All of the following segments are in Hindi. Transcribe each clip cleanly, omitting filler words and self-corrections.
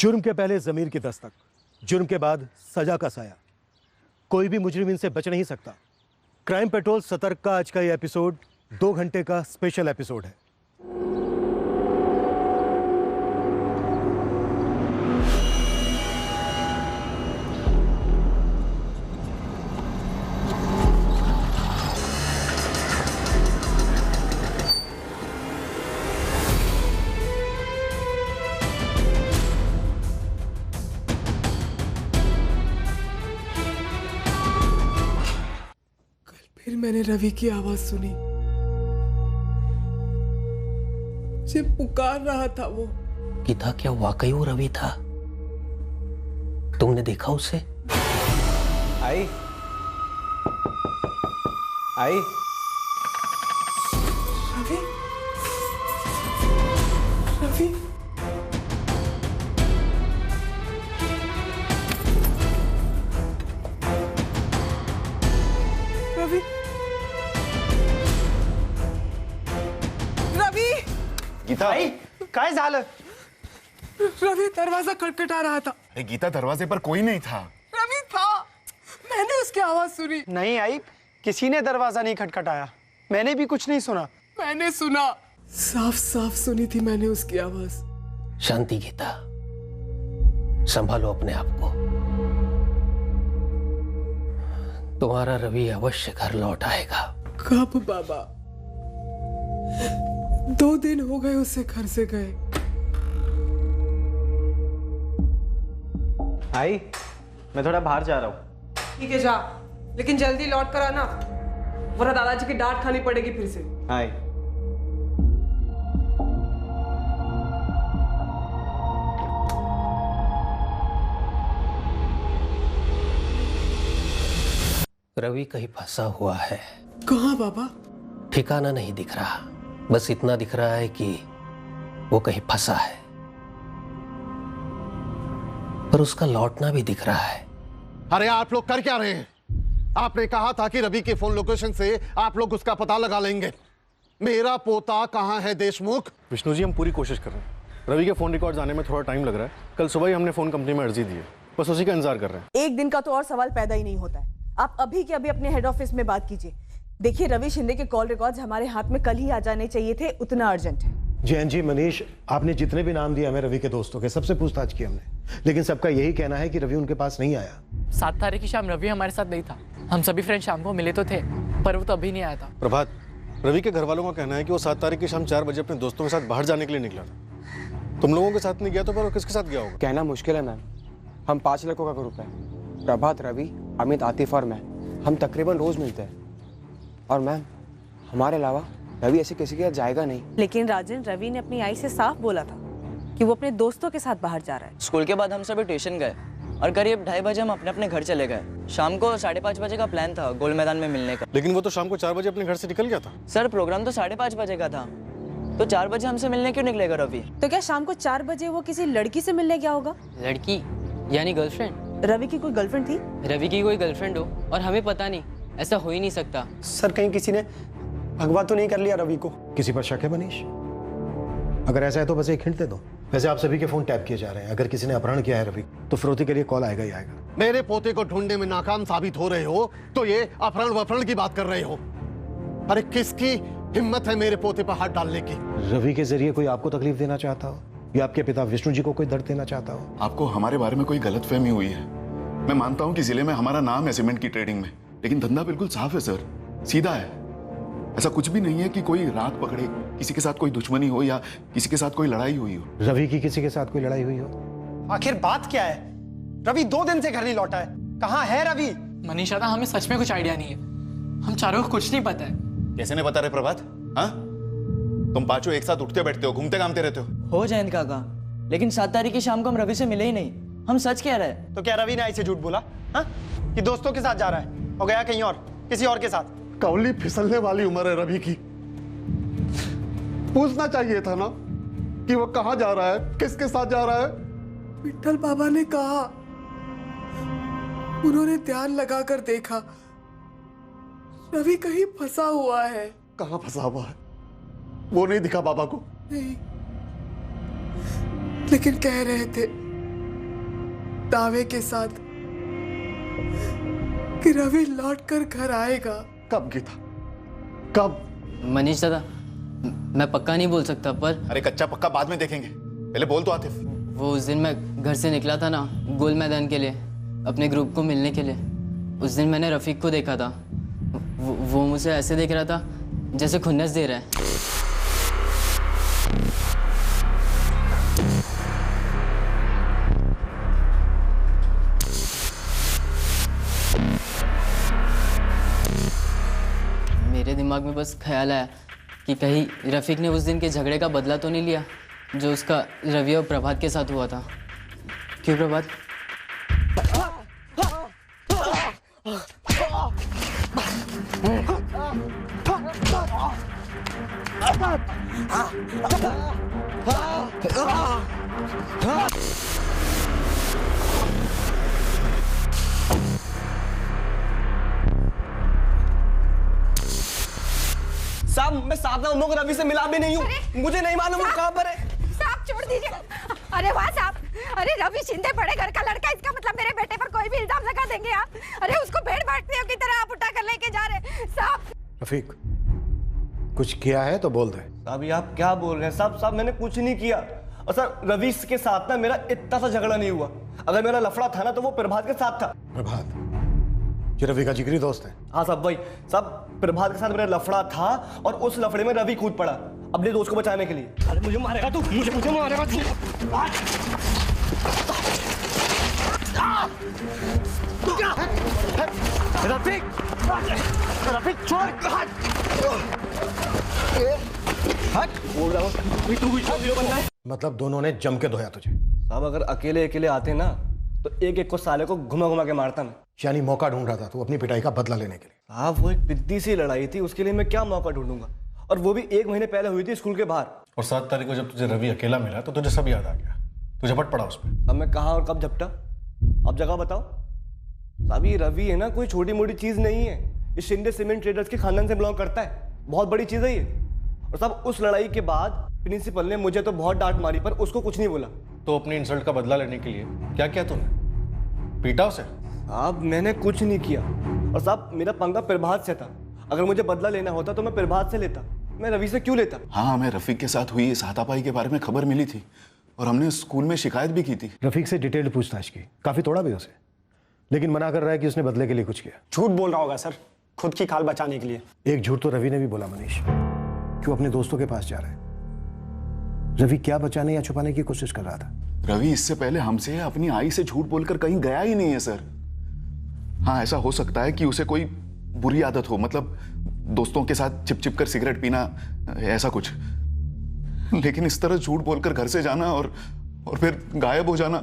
जुर्म के पहले जमीर की दस्तक, जुर्म के बाद सजा का साया। कोई भी मुजरिम इनसे बच नहीं सकता। क्राइम पेट्रोल सतर्क का आज का ये एपिसोड 2 घंटे का स्पेशल एपिसोड है। फिर मैंने रवि की आवाज सुनी। मुझे पुकार रहा था वो। गीता, क्या वाकई वो रवि था? तुमने देखा उसे? आई आई रवि रवि रवि रवि गीता, आई काय झालं? रवि दरवाजा खटखटा रहा था। अरे गीता, दरवाजे पर कोई नहीं था। रवि था, मैंने उसकी आवाज सुनी। नहीं आई, किसी ने दरवाजा नहीं खटखटाया। मैंने भी कुछ नहीं सुना। मैंने सुना, साफ साफ सुनी थी मैंने उसकी आवाज। शांति गीता, संभालो अपने आप को। तुम्हारा रवि अवश्य घर लौट आएगा। कब बाबा? 2 दिन हो गए उसे घर से गए। आई, मैं थोड़ा बाहर जा रहा हूँ। ठीक है जा, लेकिन जल्दी लौट कर आना, वरना दादाजी की डांट खानी पड़ेगी फिर से। आई रवि कहीं फंसा हुआ है। कहाँ बाबा? ठिकाना नहीं दिख रहा, बस इतना दिख रहा है कि वो कहीं फंसा है, पर उसका लौटना भी दिख रहा है। अरे आप लोग कर क्या रहे हैं? आपने कहा था कि रवि के फोन लोकेशन से आप लोग उसका पता लगा लेंगे। मेरा पोता कहाँ है देशमुख? विष्णु जी, हम पूरी कोशिश कर रहे हैं। रवि के फोन रिकॉर्ड्स आने में थोड़ा टाइम लग रहा है। कल सुबह ही हमने फोन कंपनी में अर्जी दी है, बस उसी का इंतजार कर रहे हैं। एक दिन का तो और सवाल पैदा ही नहीं होता है। आप अभी के अभी अपने हेड ऑफिस में बात कीजिए। देखिए, रवि शिंदे के कॉल रिकॉर्ड्स हमारे हाथ में कल ही आ जाने चाहिए थे, उतना अर्जेंट है। जैन जी, मनीष, आपने जितने भी नाम दिए हमें रवि के दोस्तों के, सबसे पूछताछ की हमने, लेकिन सबका यही कहना है कि रवि उनके पास नहीं आया। 7 तारीख की शाम रवि हमारे साथ नहीं था। हम सभी फ्रेंड शाम को मिले तो थे, पर वो तो अभी नहीं आया था। प्रभात, रवि के घर वालों का कहना है कि वो 7 तारीख की शाम 4 बजे अपने दोस्तों के साथ बाहर जाने के लिए निकला था। तुम लोगों के साथ नहीं गया तो, पर वो किसके साथ गया होगा? कहना मुश्किल है मैम। हम 5 लड़कों का ग्रुप है, प्रभात, रवि, अमित, आतिफ और मैं। हम तकरीबन रोज मिलते हैं, और मैम हमारे अलावा रवि ऐसे किसी के साथ जाएगा नहीं। लेकिन राजन, रवि ने अपनी आई से साफ बोला था कि वो अपने दोस्तों के साथ बाहर जा रहा है। स्कूल के बाद हम सभी ट्यूशन गए और करीब 2:30 बजे हम अपने अपने घर चले गए। शाम को 5:30 बजे का प्लान था गोल मैदान में मिलने का। लेकिन वो तो शाम को 4 बजे अपने घर से निकल गया था। सर, प्रोग्राम तो 5:30 बजे का था, तो 4 बजे हमसे मिलने क्यों निकलेगा रवि? तो क्या शाम को 4 बजे वो किसी लड़की से मिलने गया होगा? लड़की यानी गर्लफ्रेंड? रवि की कोई गर्लफ्रेंड थी? रवि की कोई गर्लफ्रेंड हो और हमें पता नहीं, ऐसा हो ही नहीं सकता। सर, कहीं किसी ने भगवा तो नहीं कर लिया रवि को? किसी पर शक है मनीष? अगर ऐसा है तो बस एक हिंट दे दो। वैसे आप सभी के फोन टैप किए जा रहे हैं। अगर किसी ने अपहरण किया है रवि, तो फिरौती के लिए कॉल आएगा ही आएगा। मेरे पोते को ढूंढने में नाकाम साबित हो रहे हो तो ये अपहरण वफरण की बात कर रहे हो। अरे किसकी हिम्मत है मेरे पोते पर हाथ डालने की? रवि के जरिए कोई आपको तकलीफ देना चाहता हो, या आपके पिता विष्णु जी को कोई दर्द देना चाहता हो? आपको हमारे बारे में कोई गलतफहमी हुई है। मैं मानता हूं कि जिले में हमारा नाम है सीमेंट की ट्रेडिंग में, लेकिन धंधा बिल्कुल साफ है सर, सीधा है। ऐसा कुछ भी नहीं है कि कोई रात पकड़े, किसी के साथ कोई दुश्मनी हो या किसी के साथ कोई लड़ाई हुई हो। रवि की किसी के साथ कोई लड़ाई हुई हो? आखिर बात क्या है? रवि 2 दिन से घर नहीं लौटा है। कहाँ है रवि? मनीषा था, हमें सच में कुछ आइडिया नहीं है। हम चारों को कुछ नहीं पता है। कैसे नहीं बता रहे प्रभात? हाँ, तुम पांचों एक साथ उठते बैठते हो, घूमते घामते रहते हो। जयंत काका, लेकिन 7 तारीख की शाम को हम रवि से मिले ही नहीं। हम सच कह रहे हैं। तो क्या रवि ने ऐसे झूठ बोला हाँ? कि दोस्तों के साथ जा रहा है और गया कहीं और, किसी और के साथ? कौली फिसलने वाली उम्र है रवि की। पूछना चाहिए था ना कि वो कहाँ जा रहा है, किसके साथ जा रहा है। विट्ठल बाबा ने कहा, उन्होंने ध्यान लगाकर देखा, रवि कहीं फंसा हुआ है। कहाँ फंसा हुआ है? वो नहीं दिखा बाबा को? नहीं, लेकिन कह रहे थे दावे के साथ कि रवि लौट कर घर आएगा। कब गीता, कब? मनीष दादा, मैं पक्का नहीं बोल सकता, पर अरे कच्चा पक्का बाद में देखेंगे, पहले बोल तो आतिफ। वो उस दिन मैं घर से निकला था ना, गोल मैदान के लिए, अपने ग्रुप को मिलने के लिए। उस दिन मैंने रफीक को देखा था। वो मुझे ऐसे देख रहा था जैसे खुन्नस दे रहा है। मेरे दिमाग में बस ख्याल आया कि कहीं रफीक ने उस दिन के झगड़े का बदला तो नहीं लिया जो उसका रवि और प्रभात के साथ हुआ था। क्यों प्रभात? साहब, मैं 7 नवंबर को रवि से मिला भी नहीं हूँ। मुझे नहीं मालूम वो कहाँ पर है। साहब छोड़ दीजिए। अरे वाह साहब, अरे रवि शिंदे बड़े घर का लड़का, इसका मतलब मेरे बेटे पर कोई भी इल्जाम लगा देंगे आप? अरे उसको भेड़ बांटने की तरह आप उठा कर लेके जा रहे साहब। रफीक, कुछ किया है तो बोल दे। साहब ये आप क्या बोल रहे हैं? साहब मैंने कुछ नहीं किया। और सर, रवि के साथ ना मेरा इतना सा झगड़ा नहीं हुआ। अगर मेरा लफड़ा था ना तो वो प्रभात के साथ था। प्रभात ये रवि का जिगरी दोस्त है? हाँ साहब, वही साहब, प्रभात के साथ मेरा लफड़ा था और उस लफड़े में रवि कूद पड़ा अपने दोस्त को बचाने के लिए। अरे मुझे मारेगा तू, मुझे मारेगा तू। रफीक, रफीक छोड़। मतलब दोनों ने जम के धोया तुझे? साहब अगर अकेले अकेले आते ना तो एक एक को साले को घुमा घुमा के मारता मैं। यानी मौका ढूंढ रहा था तू अपनी पिटाई का बदला लेने के लिए? साहब वो एक पिद्दी सी लड़ाई थी, उसके लिए मैं क्या मौका ढूंढूंगा? और वो भी 1 महीने पहले हुई थी स्कूल के बाहर। और 7 तारीख को जब तुझे रवि अकेला मिला तो तुझे सब याद आ गया, तू झपट पड़ा उसमें। अब मैं कहाँ और कब झपटा? अब जगह बताओ। साहब ये रवि है ना, कोई छोटी मोटी चीज नहीं है। ये शिंदे सीमेंट ट्रेडर्स के खानदान से बिलोंग करता है, बहुत बड़ी चीज है ये। और साहब उस लड़ाई के बाद प्रिंसिपल ने मुझे तो बहुत डांट मारी पर उसको कुछ नहीं बोला। तो अपनी इंसल्ट का बदला लेने के लिए क्या किया तूने? पीटा उसे? साहब मैंने कुछ नहीं किया। और साहब मेरा पंगा प्रभात से था। अगर मुझे बदला लेना होता तो मैं प्रभात से लेता, मैं रवि से क्यों लेता? हाँ, हमें रफीक के साथ हुई इस हाथापाई के बारे में खबर मिली थी और हमने स्कूल में शिकायत भी की थी। रफीक से डिटेल्ड पूछताछ की, काफी तोड़ा भी उसे, लेकिन मना कर रहा है कि उसने बदले के लिए कुछ किया। झूठ बोल रहा होगा सर, खुद की खाल बचाने के लिए। एक झूठ तो रवि ने भी बोला। मनीष, क्यों अपने दोस्तों के पास जा रहा है? रवि क्या बचाने या छुपाने की कोशिश कर रहा था? रवि इससे पहले हमसे अपनी आई से झूठ बोलकर कहीं गया ही नहीं है सर। हाँ, ऐसा हो सकता है कि उसे कोई बुरी आदत हो, मतलब दोस्तों के साथ चिप चिप कर सिगरेट पीना, ऐसा कुछ। लेकिन इस तरह झूठ बोलकर घर से जाना और फिर गायब हो जाना,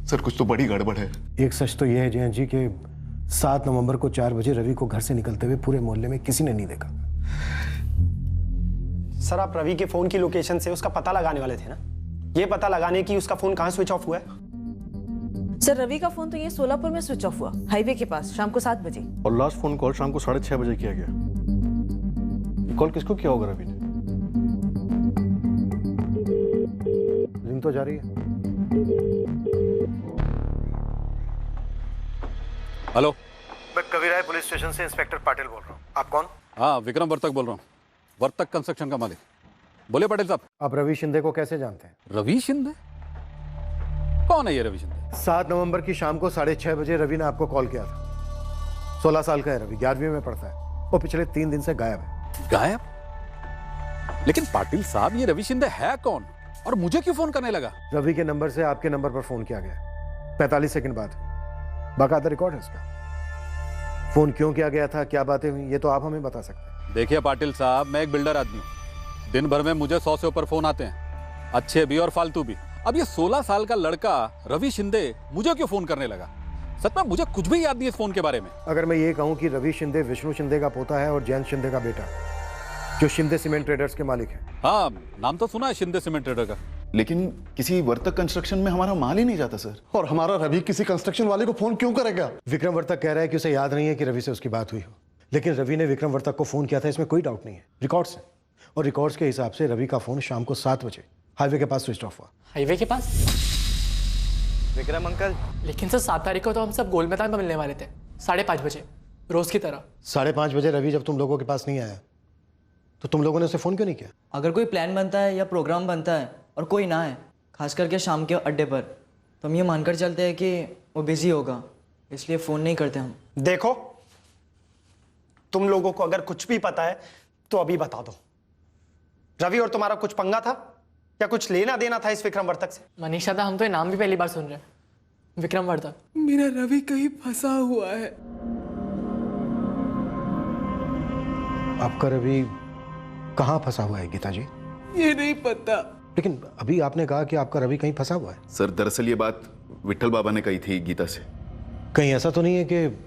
सर कुछ तो बड़ी गड़बड़ है। एक सच तो यह है जयंत जी कि 7 नवंबर को 4 बजे रवि को घर से निकलते हुए पूरे मोहल्ले में किसी ने नहीं देखा। सर आप रवि के फोन की लोकेशन से उसका पता लगाने वाले थे ना? ये पता लगाने की उसका फोन कहाँ स्विच ऑफ हुआ है? सर रवि का फोन तो ये सोलापुर में स्विच ऑफ हुआ, हाईवे के पास, शाम को 7 बजे। और लास्ट फोन कॉल शाम को 6:30 बजे किया गया। कॉल किसको किया होगा रवि ने? रिंग तो जा रही है। हेलो, मैं कविराय पुलिस स्टेशन से इंस्पेक्टर पाटिल बोल रहा हूँ। आप कौन? हाँ, विक्रम वर्तक बोल रहा हूँ, वर्तक कंस्ट्रक्शन का मालिक। बोले पाटिल साहब। आप रवि शिंदे को कैसे जानते हैं? रवि शिंदे? कौन है ये रवि शिंदे? 7 नवंबर की शाम को 6:30 बजे रवि ने आपको कॉल किया था। 16 साल का है रवि, 11वीं में पढ़ता है। वो पिछले 3 दिन से गायब है। गायब? लेकिन पाटिल साहब ये रवि शिंदे है कौन और मुझे क्यों फोन करने लगा? रवि के नंबर से आपके नंबर पर फोन किया गया 45 सेकंड बाद। बाकायदा रिकॉर्ड है इसका। फोन क्यों किया गया था, क्या बातें हुई, ये तो आप हमें बता सकते हैं। देखिए पाटिल साहब, मैं एक बिल्डर आदमी हूँ। दिन भर में मुझे 100 से ऊपर फोन आते हैं, अच्छे भी और फालतू भी। अब ये 16 साल का लड़का रवि शिंदे मुझे क्यों फोन करने लगा? सच में मुझे कुछ भी याद नहीं है इस फोन के बारे में। अगर मैं ये कहूँ कि रवि शिंदे विष्णु शिंदे का पोता है और जयंत शिंदे का बेटा, जो शिंदे सीमेंट ट्रेडर्स के मालिक है। हाँ, नाम तो सुना है शिंदे सीमेंट ट्रेडर का। लेकिन किसी वर्तक कंस्ट्रक्शन में हमारा माल ही नहीं जाता सर। और हमारा रवि किसी कंस्ट्रक्शन वाले को फोन क्यों करेगा? विक्रम वर्तक कह रहा है कि उसे याद नहीं है कि रवि से उसकी बात हुई हो, लेकिन रवि ने विक्रम वर्तक को फोन किया था, इसमें कोई डाउट नहीं है। रिकॉर्ड्स है, और रिकॉर्ड्स के हिसाब से रवि का फोन शाम को 7 बजे हाईवे के पास स्विच ऑफ हुआ। हाईवे के पास? विक्रम अंकल। लेकिन सर 7 तारीख को तो हम सब गोल मैदान में मिलने वाले थे 5:30 बजे, रोज की तरह। 5:30 बजे रवि जब तुम लोगों के पास नहीं आया तो तुम लोगों ने उसे फोन क्यों नहीं किया? अगर कोई प्लान बनता है या प्रोग्राम बनता है और कोई ना है, खास करके शाम के अड्डे पर, तो हम ये मानकर चलते हैं कि वो बिजी होगा, इसलिए फ़ोन नहीं करते हम। देखो, तुम लोगों को अगर कुछ भी पता है तो अभी बता दो। रवि और तुम्हारा कुछ पंगा था या कुछ लेना देना था इस विक्रम वर्तक से? मनीषा था, हम तो ये नाम भी पहली बार सुन रहे हैं, विक्रम वर्तक। मेरा रवि कहीं फंसा हुआ है। आपका रवि कहाँ फंसा हुआ है गीता जी? ये नहीं पता। लेकिन अभी आपने कहा कि आपका रवि कहीं फंसा हुआ है। सर दरअसल ये बात विट्ठल बाबा ने कही थी गीता से। कहीं ऐसा तो नहीं है कि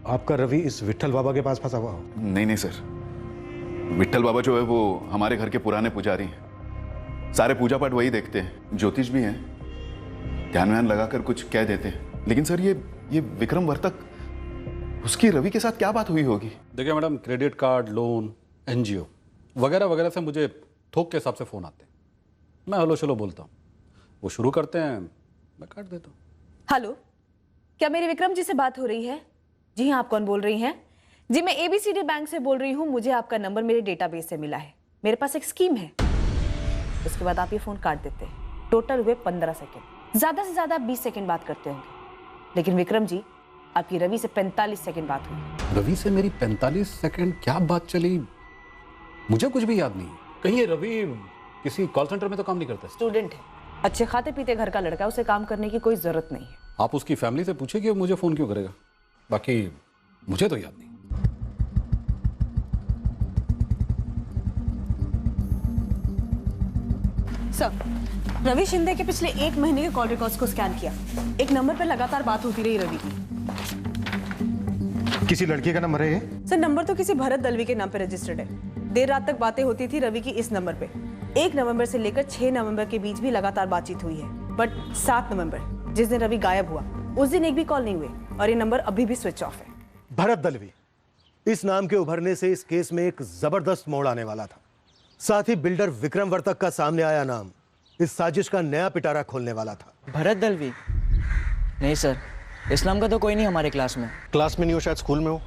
आपका रवि इस विट्ठल बाबा के पास फंसा हुआ हो? नहीं नहीं सर, विट्ठल बाबा जो है वो हमारे घर के पुराने पुजारी हैं। सारे पूजा पाठ वही देखते हैं, ज्योतिष भी हैं, ध्यान व्यान लगाकर कुछ कह देते हैं। लेकिन सर ये विक्रम वर्तक, उसकी रवि के साथ क्या बात हुई होगी? देखिए madam, credit card, loan, NGO वगैरह वगैरह से मुझे थोक के हिसाब से फ़ोन आते हैं। मैं हलो शलो बोलता हूँ, वो शुरू करते हैं, मैं काट देता हूँ। हेलो, क्या मेरे विक्रम जी से बात हो रही है? जी हाँ, आप कौन बोल रही हैं? जी मैं ABCD बैंक से बोल रही हूँ। मुझे आपका नंबर मेरे डेटाबेस से मिला है। मेरे पास एक स्कीम है। उसके बाद आप ये फ़ोन काट देते हैं। टोटल हुए 15 सेकेंड, ज़्यादा से ज़्यादा 20 सेकेंड बात करते होंगे। लेकिन विक्रम जी, आपकी रवि से 45 सेकेंड बात हुई। रवि से मेरी 45 सेकेंड क्या बात चली, मुझे कुछ भी याद नहीं। कहीं ये रवि किसी कॉल सेंटर में तो काम नहीं करता? स्टूडेंट है, अच्छे खाते पीते घर का लड़का, उसे काम करने की कोई जरूरत नहीं है। आप उसकी फैमिली से पूछे कि वो मुझे फ़ोन क्यों करेगा, बाकी मुझे तो याद नहीं। सर, रवि शिंदे के पिछले 1 महीने के कॉल रिकॉर्ड्स को स्कैन किया। एक नंबर पर लगातार बात होती रही रवि की। किसी लड़की का नंबर है ये? सर, नंबर तो किसी भरत दलवी के नाम पे रजिस्टर्ड है। देर रात तक बातें होती थी रवि की इस नंबर पे। 1 नवंबर से लेकर 6 नवंबर के बीच भी लगातार बातचीत हुई है। बट 7 नवंबर, जिस दिन रवि गायब हुआ, उस दिन एक भी कॉल नहीं हुए और ये नंबर अभी भी स्विच ऑफ है। भरत दलवी, इस नाम के उभरने से इस केस में एक जबरदस्त मोड़ आने वाला था। साथ ही बिल्डर विक्रम वर्तक का सामने आया नाम इस साजिश का नया पिटारा खोलने वाला था। भरत दलवी? नहीं सर, इस्लाम का तो कोई नहीं हमारे क्लास में। क्लास में नहीं हो, शायद स्कूल में हो।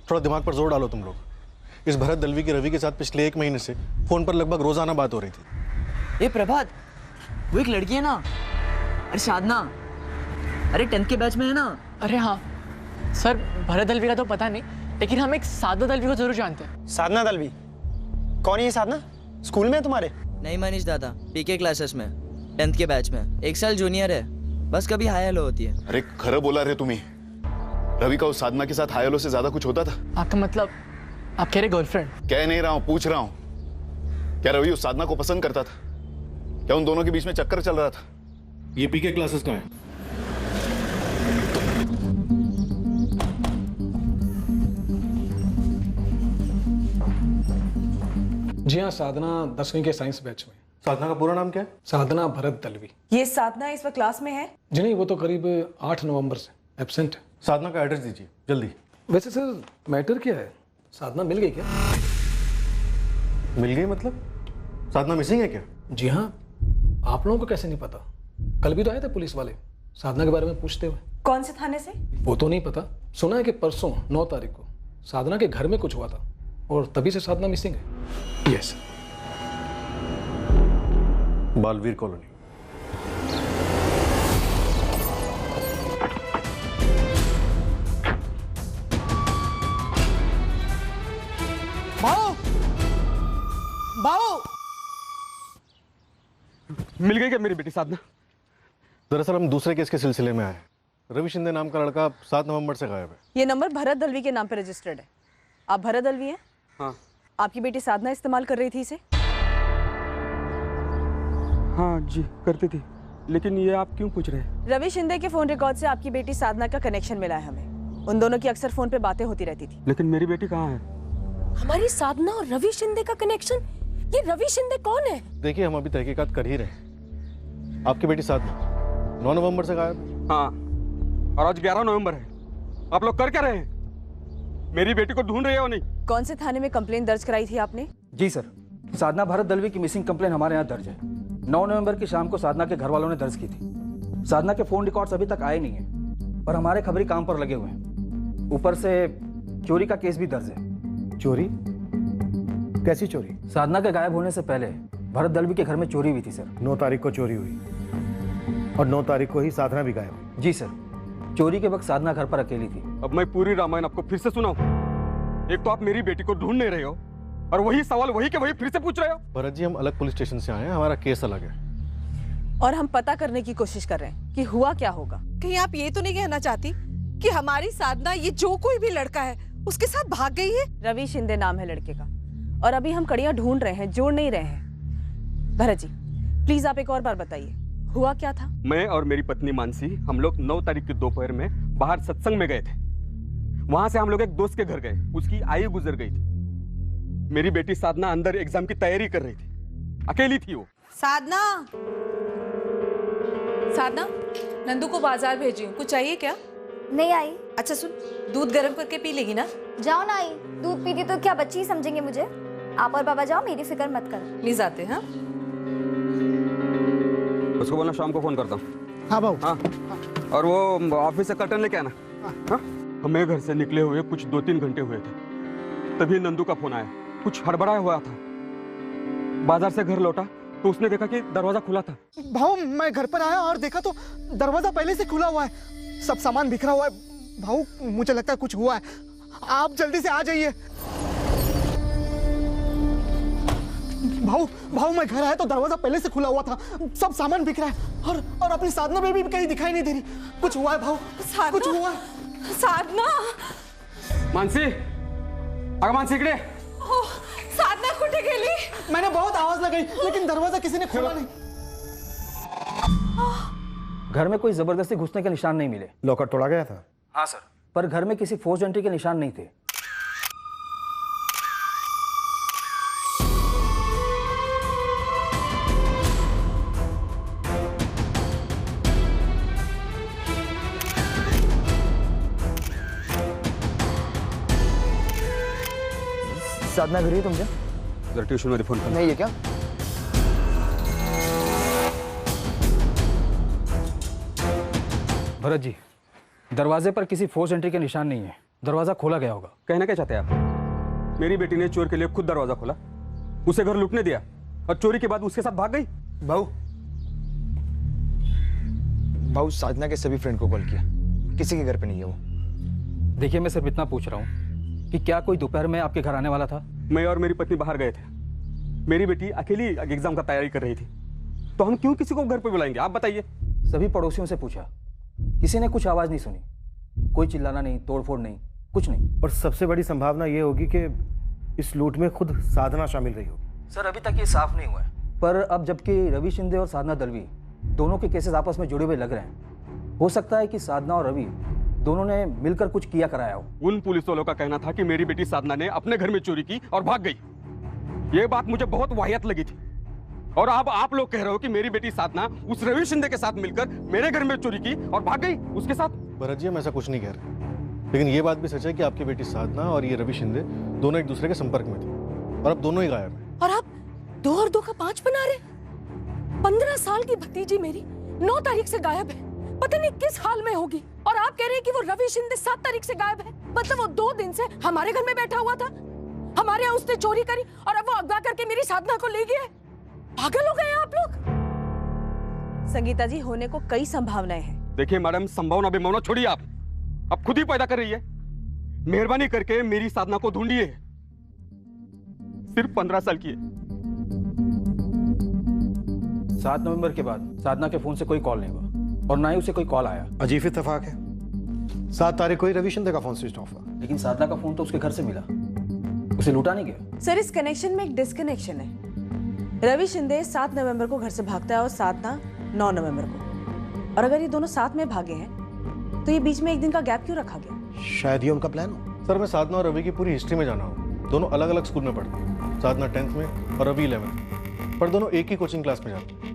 थोड़ा दिमाग पर जोर डालो तुम लोग। इस भरत दलवी की रवि के साथ पिछले 1 महीने से फोन पर लगभग रोजाना बात हो रही थी। ये प्रभात, वो एक लड़की है ना, अरे साधना, अरे 10th के बैच में है ना। अरे हाँ सर, भरत दलवी का तो पता नहीं, लेकिन हम एक साधना दलवी को जरूर जानते हैं। साधना दलवी? कौन है ये साधना? स्कूल में है तुम्हारे? नहीं मनीष दादा, PK क्लासेस में, 10th के बैच में, 1 साल जूनियर है, बस कभी हाय हेलो होती है। अरे खरं बोला रे तुम्ही, रवि का उस साधना के साथ हाय हेलो से ज्यादा कुछ होता था? आपका मतलब आप कह रहे गर्लफ्रेंड? कह नहीं रहा हूं, पूछ रहा हूं। क्या रवि उस साधना को पसंद करता था? क्या उन दोनों के बीच में चक्कर चल रहा था? ये PK क्लासेस का है। जी हाँ, साधना 10वीं के साइंस बैच में। साधना का पूरा नाम क्या है? साधना भरत दलवी। ये साधना इस वक्त क्लास में है? जी नहीं, वो तो करीब 8 नवंबर से एब्सेंट है। साधना का एड्रेस दीजिए जल्दी। वैसे सर मैटर क्या है, साधना मिल गई क्या? मिल गई मतलब? साधना मिसिंग है क्या? जी हाँ, आप लोगों को कैसे नहीं पता? कल भी तो आए थे पुलिस वाले साधना के बारे में पूछते हुए। कौन से थाने से? वो तो नहीं पता, सुना है कि परसों 9 तारीख को साधना के घर में कुछ हुआ था और तभी से साधना मिसिंग है। Yes, Baalveer colony. बाओ! बाओ! मिल गई क्या मेरी बेटी साधना? दरअसल हम दूसरे केस के सिलसिले में आए। रवि शिंदे नाम का लड़का 7 नवंबर से गायब है। ये नंबर भरत दलवी के नाम पे रजिस्टर्ड है। आप भरत दलवी हैं? हाँ। आपकी बेटी साधना इस्तेमाल कर रही थी इसे? हाँ जी, करती थी। लेकिन ये आप क्यों पूछ रहे हैं? रवि शिंदे के फोन रिकॉर्ड से आपकी बेटी साधना का कनेक्शन मिला है हमें। उन दोनों की अक्सर फोन पे बातें होती रहती थी। लेकिन मेरी बेटी कहाँ है? हमारी साधना और रवि शिंदे का कनेक्शन? ये रवि शिंदे कौन है? देखिए, हम अभी तहकीकात कर ही रहे हैं। आपकी बेटी साधना 9 नवंबर से गायब है। हाँ, और आज 11 नवंबर है। आप लोग कर क्या रहे हैं? मेरी बेटी को ढूंढ रहे हो नहीं? कौन से थाने में कंप्लेंट दर्ज कराई थी आपने? जी सर, साधना भरत दलवी की मिसिंग कंप्लेन हमारे यहाँ दर्ज है। 9 नवंबर की शाम को साधना के घर वालों ने दर्ज की थी। साधना के फोन रिकॉर्ड्स अभी तक आए नहीं है और हमारे खबरी काम पर लगे हुए हैं। ऊपर से चोरी का केस भी दर्ज है। चोरी? कैसी चोरी? साधना के गायब होने से पहले भरत दलवी के घर में चोरी हुई थी सर। 9 तारीख को चोरी हुई और 9 तारीख को ही साधना भी गायब हुई। जी सर, चोरी के वक्त साधना घर पर अकेली थी। अब मैं पूरी रामायण आपको फिर से सुनाऊं? एक तो आप मेरी बेटी को ढूंढ नहीं रहे हो और वही सवाल वही के वही फिर से पूछ रहे हो। भरत जी, हम अलग पुलिस स्टेशन से आए हैं, हमारा केस अलग है और हम पता करने की कोशिश कर रहे हैं कि हुआ क्या होगा। कहीं आप ये तो नहीं कहना चाहती कि हमारी साधना ये जो कोई भी लड़का है उसके साथ भाग गई है? रवि शिंदे नाम है लड़के का और अभी हम कड़ियां ढूंढ रहे हैं, जोड़ नहीं रहे हैं। भरत जी प्लीज आप एक और बार बताइए, हुआ क्या था? मैं और मेरी पत्नी मानसी हम लोग 9 तारीख की दोपहर में बाहर सत्संग में गए थे। वहां से हम लोग एक दोस्त के घर गए, उसकी आयु गुजर गई थी। मेरी बेटी साधना अंदर एग्जाम की तैयारी कर रही थी, अकेली थी वो। साधना, साधना, नंदू को बाजार भेजी हूँ, कुछ चाहिए क्या? नहीं आई। अच्छा सुन, दूध गर्म करके पी लेगी ना? जाओ ना आई, दूध पीती तो क्या बच्ची ही समझेंगे मुझे। आप और बाबा जाओ, मेरी फिक्र मत करो। प्लीज आते हैं। उसको बोलना शाम को फोन करता हूँ। हाँ बाबू। हाँ, और वो ऑफिस से कर्टन लेके आना। हाँ, हमें घर से निकले हुए कुछ 2-3 घंटे हुए थे, तभी नंदू का फोन आया। कुछ हड़बड़ाया हुआ था। बाजार से घर लौटा तो उसने देखा कि दरवाजा खुला था। भाऊ मैं घर पर आया और देखा तो दरवाजा पहले से खुला हुआ है, सब सामान बिखरा हुआ है। भाऊ मुझे लगता है कुछ हुआ है, आप जल्दी से आ जाइए। भाऊ मैं घर आया तो दरवाजा पहले से खुला हुआ था, सब सामान बिखरा है और अपनी साधना बेबी भी कहीं दिखाई नहीं दे रही। कुछ हुआ है भाऊ, कुछ हुआ है। साधना, मानसी, अगं मानसी इकडे। साधना कुठे गेली? मैंने बहुत आवाज लगाई लेकिन दरवाजा किसी ने खोला नहीं। घर में कोई जबरदस्ती घुसने के निशान नहीं मिले। लॉकर तोड़ा गया था? हाँ सर, पर घर में किसी फोर्स एंट्री के निशान नहीं थे। साधना घरी है तुमच्या? जरा ट्यूशन मध्ये फोन कर। नहीं है क्या? भरत जी, दरवाजे पर किसी फोर्स एंट्री के निशान नहीं है, दरवाजा खोला गया होगा। कहना क्या चाहते हैं आप? मेरी बेटी ने चोर के लिए खुद दरवाजा खोला, उसे घर लूटने दिया और चोरी के बाद उसके साथ भाग गई। भाऊ साधना के सभी फ्रेंड को कॉल किया, किसी के घर पे नहीं है वो। देखिए मैं सिर्फ इतना पूछ रहा हूँ कि क्या कोई दोपहर में आपके घर आने वाला था? मैं और मेरी पत्नी बाहर गए थे, मेरी बेटी अकेली एग्जाम का तैयारी कर रही थी, तो हम क्यों किसी को घर पे बुलाएंगे, आप बताइए। सभी पड़ोसियों से पूछा, किसी ने कुछ आवाज नहीं सुनी, कोई चिल्लाना नहीं, तोड़फोड़ नहीं, कुछ नहीं। और सबसे बड़ी संभावना यह होगी कि इस लूट में खुद साधना शामिल रही होगी। सर अभी तक ये साफ नहीं हुआ है, पर अब जबकि रवि शिंदे और साधना दलवी दोनों के केसेस आपस में जुड़े हुए लग रहे हैं, हो सकता है कि साधना और रवि दोनों ने मिलकर कुछ किया कराया हो। उन पुलिस वालों का कहना था कि मेरी बेटी साधना ने अपने घर में चोरी की और भाग गई। ये बात मुझे बहुत वाहियात लगी थी और अब आप लोग कह रहे हो कि मेरी बेटी साधना उस रवि शिंदे के साथ मिलकर मेरे घर में चोरी की और भाग गई उसके साथ। भरत जी, हम ऐसा कुछ नहीं कह रहे, लेकिन ये बात भी सच है कि आपकी बेटी साधना और ये रवि शिंदे दोनों एक दूसरे के संपर्क में थे और अब दोनों ही गायब हैं। और आप 2 और 2 का 5 बना रहे? 15 साल की भतीजी मेरी 9 तारीख से गायब है, पता नहीं किस हाल में होगी, और आप कह रहे हैं कि वो रवि शिंदे 7 तारीख से गायब है। मतलब वो 2 दिन से हमारे घर में बैठा हुआ था, हमारे यहाँ उसने चोरी करी और अब वो अगवा करके मेरी साधना को ले गया। पागल हो गए आप लोग। संगीता जी, होने को कई संभावनाएं हैं। देखिए मैडम, संभावना बेमावना छोड़िए, आप अब खुद ही पैदा कर रही है। मेहरबानी करके मेरी साधना को ढूंढिए, सिर्फ 15 साल की है। 7 नवंबर के बाद साधना के फोन से कोई कॉल नहीं हुआ और ना ही उसे कोई कॉल आया। अजीब इत्तेफाक है, 7 तारीख को ही रवि शिंदे का फोन स्विच ऑफ हुआ। लेकिन साधना का फोन तो उसके घर से मिला, उसे लूटा नहीं गया। सर इस कनेक्शन में एक डिस्कनेक्शन है। रवि शिंदे 7 नवंबर को घर से भागता है और साधना 9 नवंबर को, और अगर ये दोनों साथ में भागे हैं तो ये बीच में एक दिन का गैप क्यों रखा गया? शायद ये उनका प्लान हो। सर मैं साधना और रवि की पूरी हिस्ट्री में जाना हूँ। दोनों अलग अलग स्कूल में पढ़ते हैं, साधना 10th में और रवि 11th, पर दोनों एक ही कोचिंग क्लास में जाते हैं।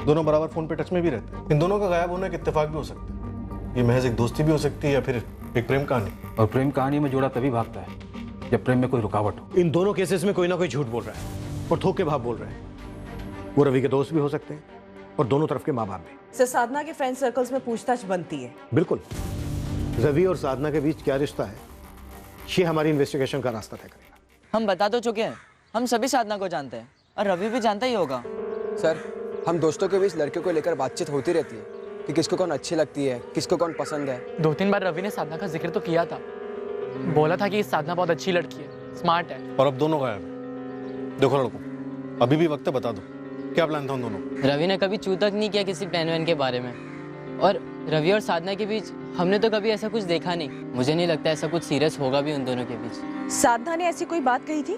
दोनों बराबर फोन पे टच में भी रहते हैं। इन दोनों का गायब होना एक इत्तेफाक भी हो सकता है, ये महज एक दोस्ती भी हो सकती है या फिर एक प्रेम कहानी। और प्रेम कहानी में जोड़ा तभी भागता है जब प्रेम में कोई रुकावट हो। इन दोनों केसेस में कोई ना कोई झूठ बोल रहा है और थोक के भाव बोल रहे हैं। वो रवि के दोस्त भी हो सकते हैं और दोनों तरफ के माँ बाप भी। सर, साधना के फ्रेंड सर्कल्स में पूछताछ बनती है। बिल्कुल। रवि और साधना के बीच क्या रिश्ता है, ये हमारी इन्वेस्टिगेशन का रास्ता तय करेगा। हम बता तो चुके हैं, हम सभी साधना को जानते हैं और रवि भी जानता ही होगा। सर, हम दोस्तों के बीच लड़कियों को लेकर बातचीत होती रहती है कि किसको कौन अच्छी लगती है, किसको कौन पसंद है। 2-3 बार रवि ने साधना का जिक्र तो किया था, बोला था कि साधना बहुत अच्छी लड़की है, स्मार्ट है। और अब दोनों गायब हैं। देखो लड़कों, अभी भी वक्त है, बता दो क्या प्लान था उन दोनों? रवि ने कभी चू तक नहीं किया किसी प्लान वैन के बारे में, और रवि और साधना के बीच हमने तो कभी ऐसा कुछ देखा नहीं। मुझे नहीं लगता ऐसा कुछ सीरियस होगा भी उन दोनों के बीच। साधना ने ऐसी कोई बात कही थी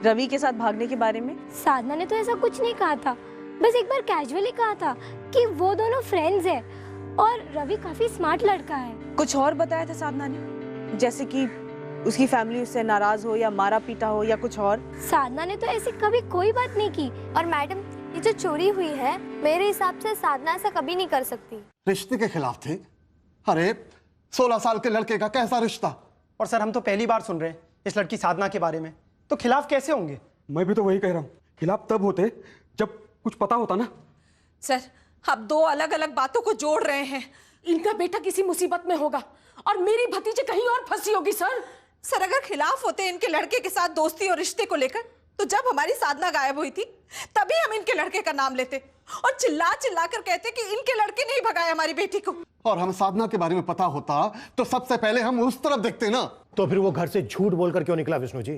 रवि के साथ भागने के बारे में? साधना ने तो ऐसा कुछ नहीं कहा था, बस एक बार कैजुअली कहा था कि वो दोनों फ्रेंड्स हैं और रवि काफी स्मार्ट लड़का है। कुछ और बताया था साधना ने, जैसे कि उसकी फैमिली उससे नाराज हो या मारा पीटा हो या कुछ और? साधना ने तो ऐसी कभी कोई बात नहीं की। और मैडम, ये जो चोरी हुई है, मेरे हिसाब से साधना ऐसा कभी नहीं कर सकती। रिश्ते के खिलाफ थे? अरे 16 साल के लड़के का कैसा रिश्ता? और सर, हम तो पहली बार सुन रहे हैं इस लड़की साधना के बारे में, तो खिलाफ कैसे होंगे? मैं भी तो वही कह रहा हूँ, खिलाफ तब होते जब कुछ पता होता ना। सर, आप दो अलग अलग बातों को जोड़ रहे हैं। इनका बेटा किसी मुसीबत में होगा और मेरी भतीजी कहीं और फंसी होगी। सर, अगर खिलाफ होते इनके लड़के के साथ दोस्ती और रिश्ते को लेकर, तो जब हमारी साधना गायब हुई थी तभी हम इनके लड़के का नाम लेते और चिल्ला चिल्ला कर कहते कि इनके लड़के नहीं भगाए हमारी बेटी को। और हम साधना के बारे में पता होता तो सबसे पहले हम उस तरफ देखते ना। तो फिर वो घर से झूठ बोलकर क्यों निकला विष्णु जी?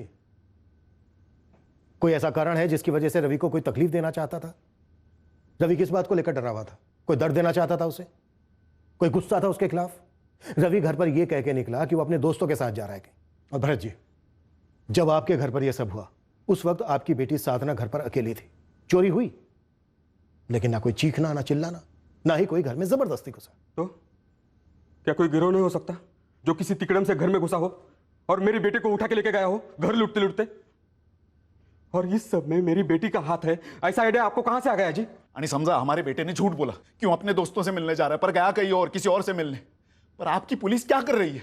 कोई ऐसा कारण है जिसकी वजह से रवि को कोई तकलीफ देना चाहता था? रवि किस बात को लेकर डरा हुआ था? कोई दर्द देना चाहता था उसे? कोई गुस्सा था उसके खिलाफ? रवि घर पर यह कह के निकला कि वो अपने दोस्तों के साथ जा रहा है। और भरत जी, जब आपके घर पर यह सब हुआ, उस वक्त आपकी बेटी साधना घर पर अकेली थी। चोरी हुई, लेकिन ना कोई चीखना, ना चिल्लाना, ना ही कोई घर में जबरदस्ती घुसा। तो क्या कोई गिरोह नहीं हो सकता जो किसी तिकड़म से घर में घुसा हो और मेरी बेटी को उठा के लेके गया हो घर लूटते लूटते? और इस सब में मेरी बेटी का हाथ है, ऐसा आइडिया आपको कहां से आ गया जी? आणि समझा हमारे बेटे ने झूठ बोला, क्यों अपने दोस्तों से मिलने जा रहा है, पर गया कहीं और, किसी और से मिलने। पर आपकी पुलिस क्या कर रही है?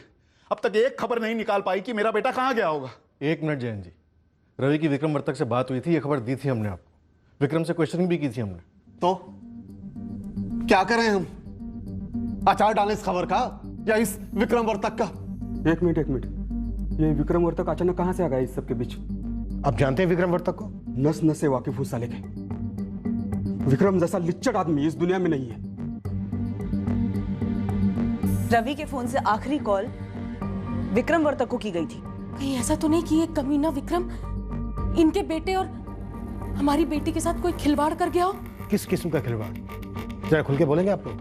अब तक एक खबर नहीं निकाल पाई कि मेरा बेटा कहां गया होगा। 1 मिनट जयंत जी, रवि की विक्रम वर्तक से बात हुई थी, ये खबर दी थी हमने आपको, विक्रम से क्वेश्चनिंग भी की थी हमने। तो क्या करें हम? अचार डालें इस खबर का या इस विक्रम वर्तक का? एक मिनट, ये विक्रम वर्तक अचानक कहां से आ गया इस सबके बीच? आप जानते हैं विक्रम वर्तक को? नस नस से वाकिफ हूं साले के। विक्रम जैसा लिच्चड़ आदमी इस दुनिया में नहीं है। रवि के फोन से आखिरी कॉल विक्रम वर्तक को की गई थी। कहीं ऐसा तो नहीं कि ये कमीना विक्रम इनके बेटे और हमारी बेटी के साथ कोई खिलवाड़ कर गया हो? किस किस्म का खिलवाड़? जरा खुल के बोलेंगे आप लोग।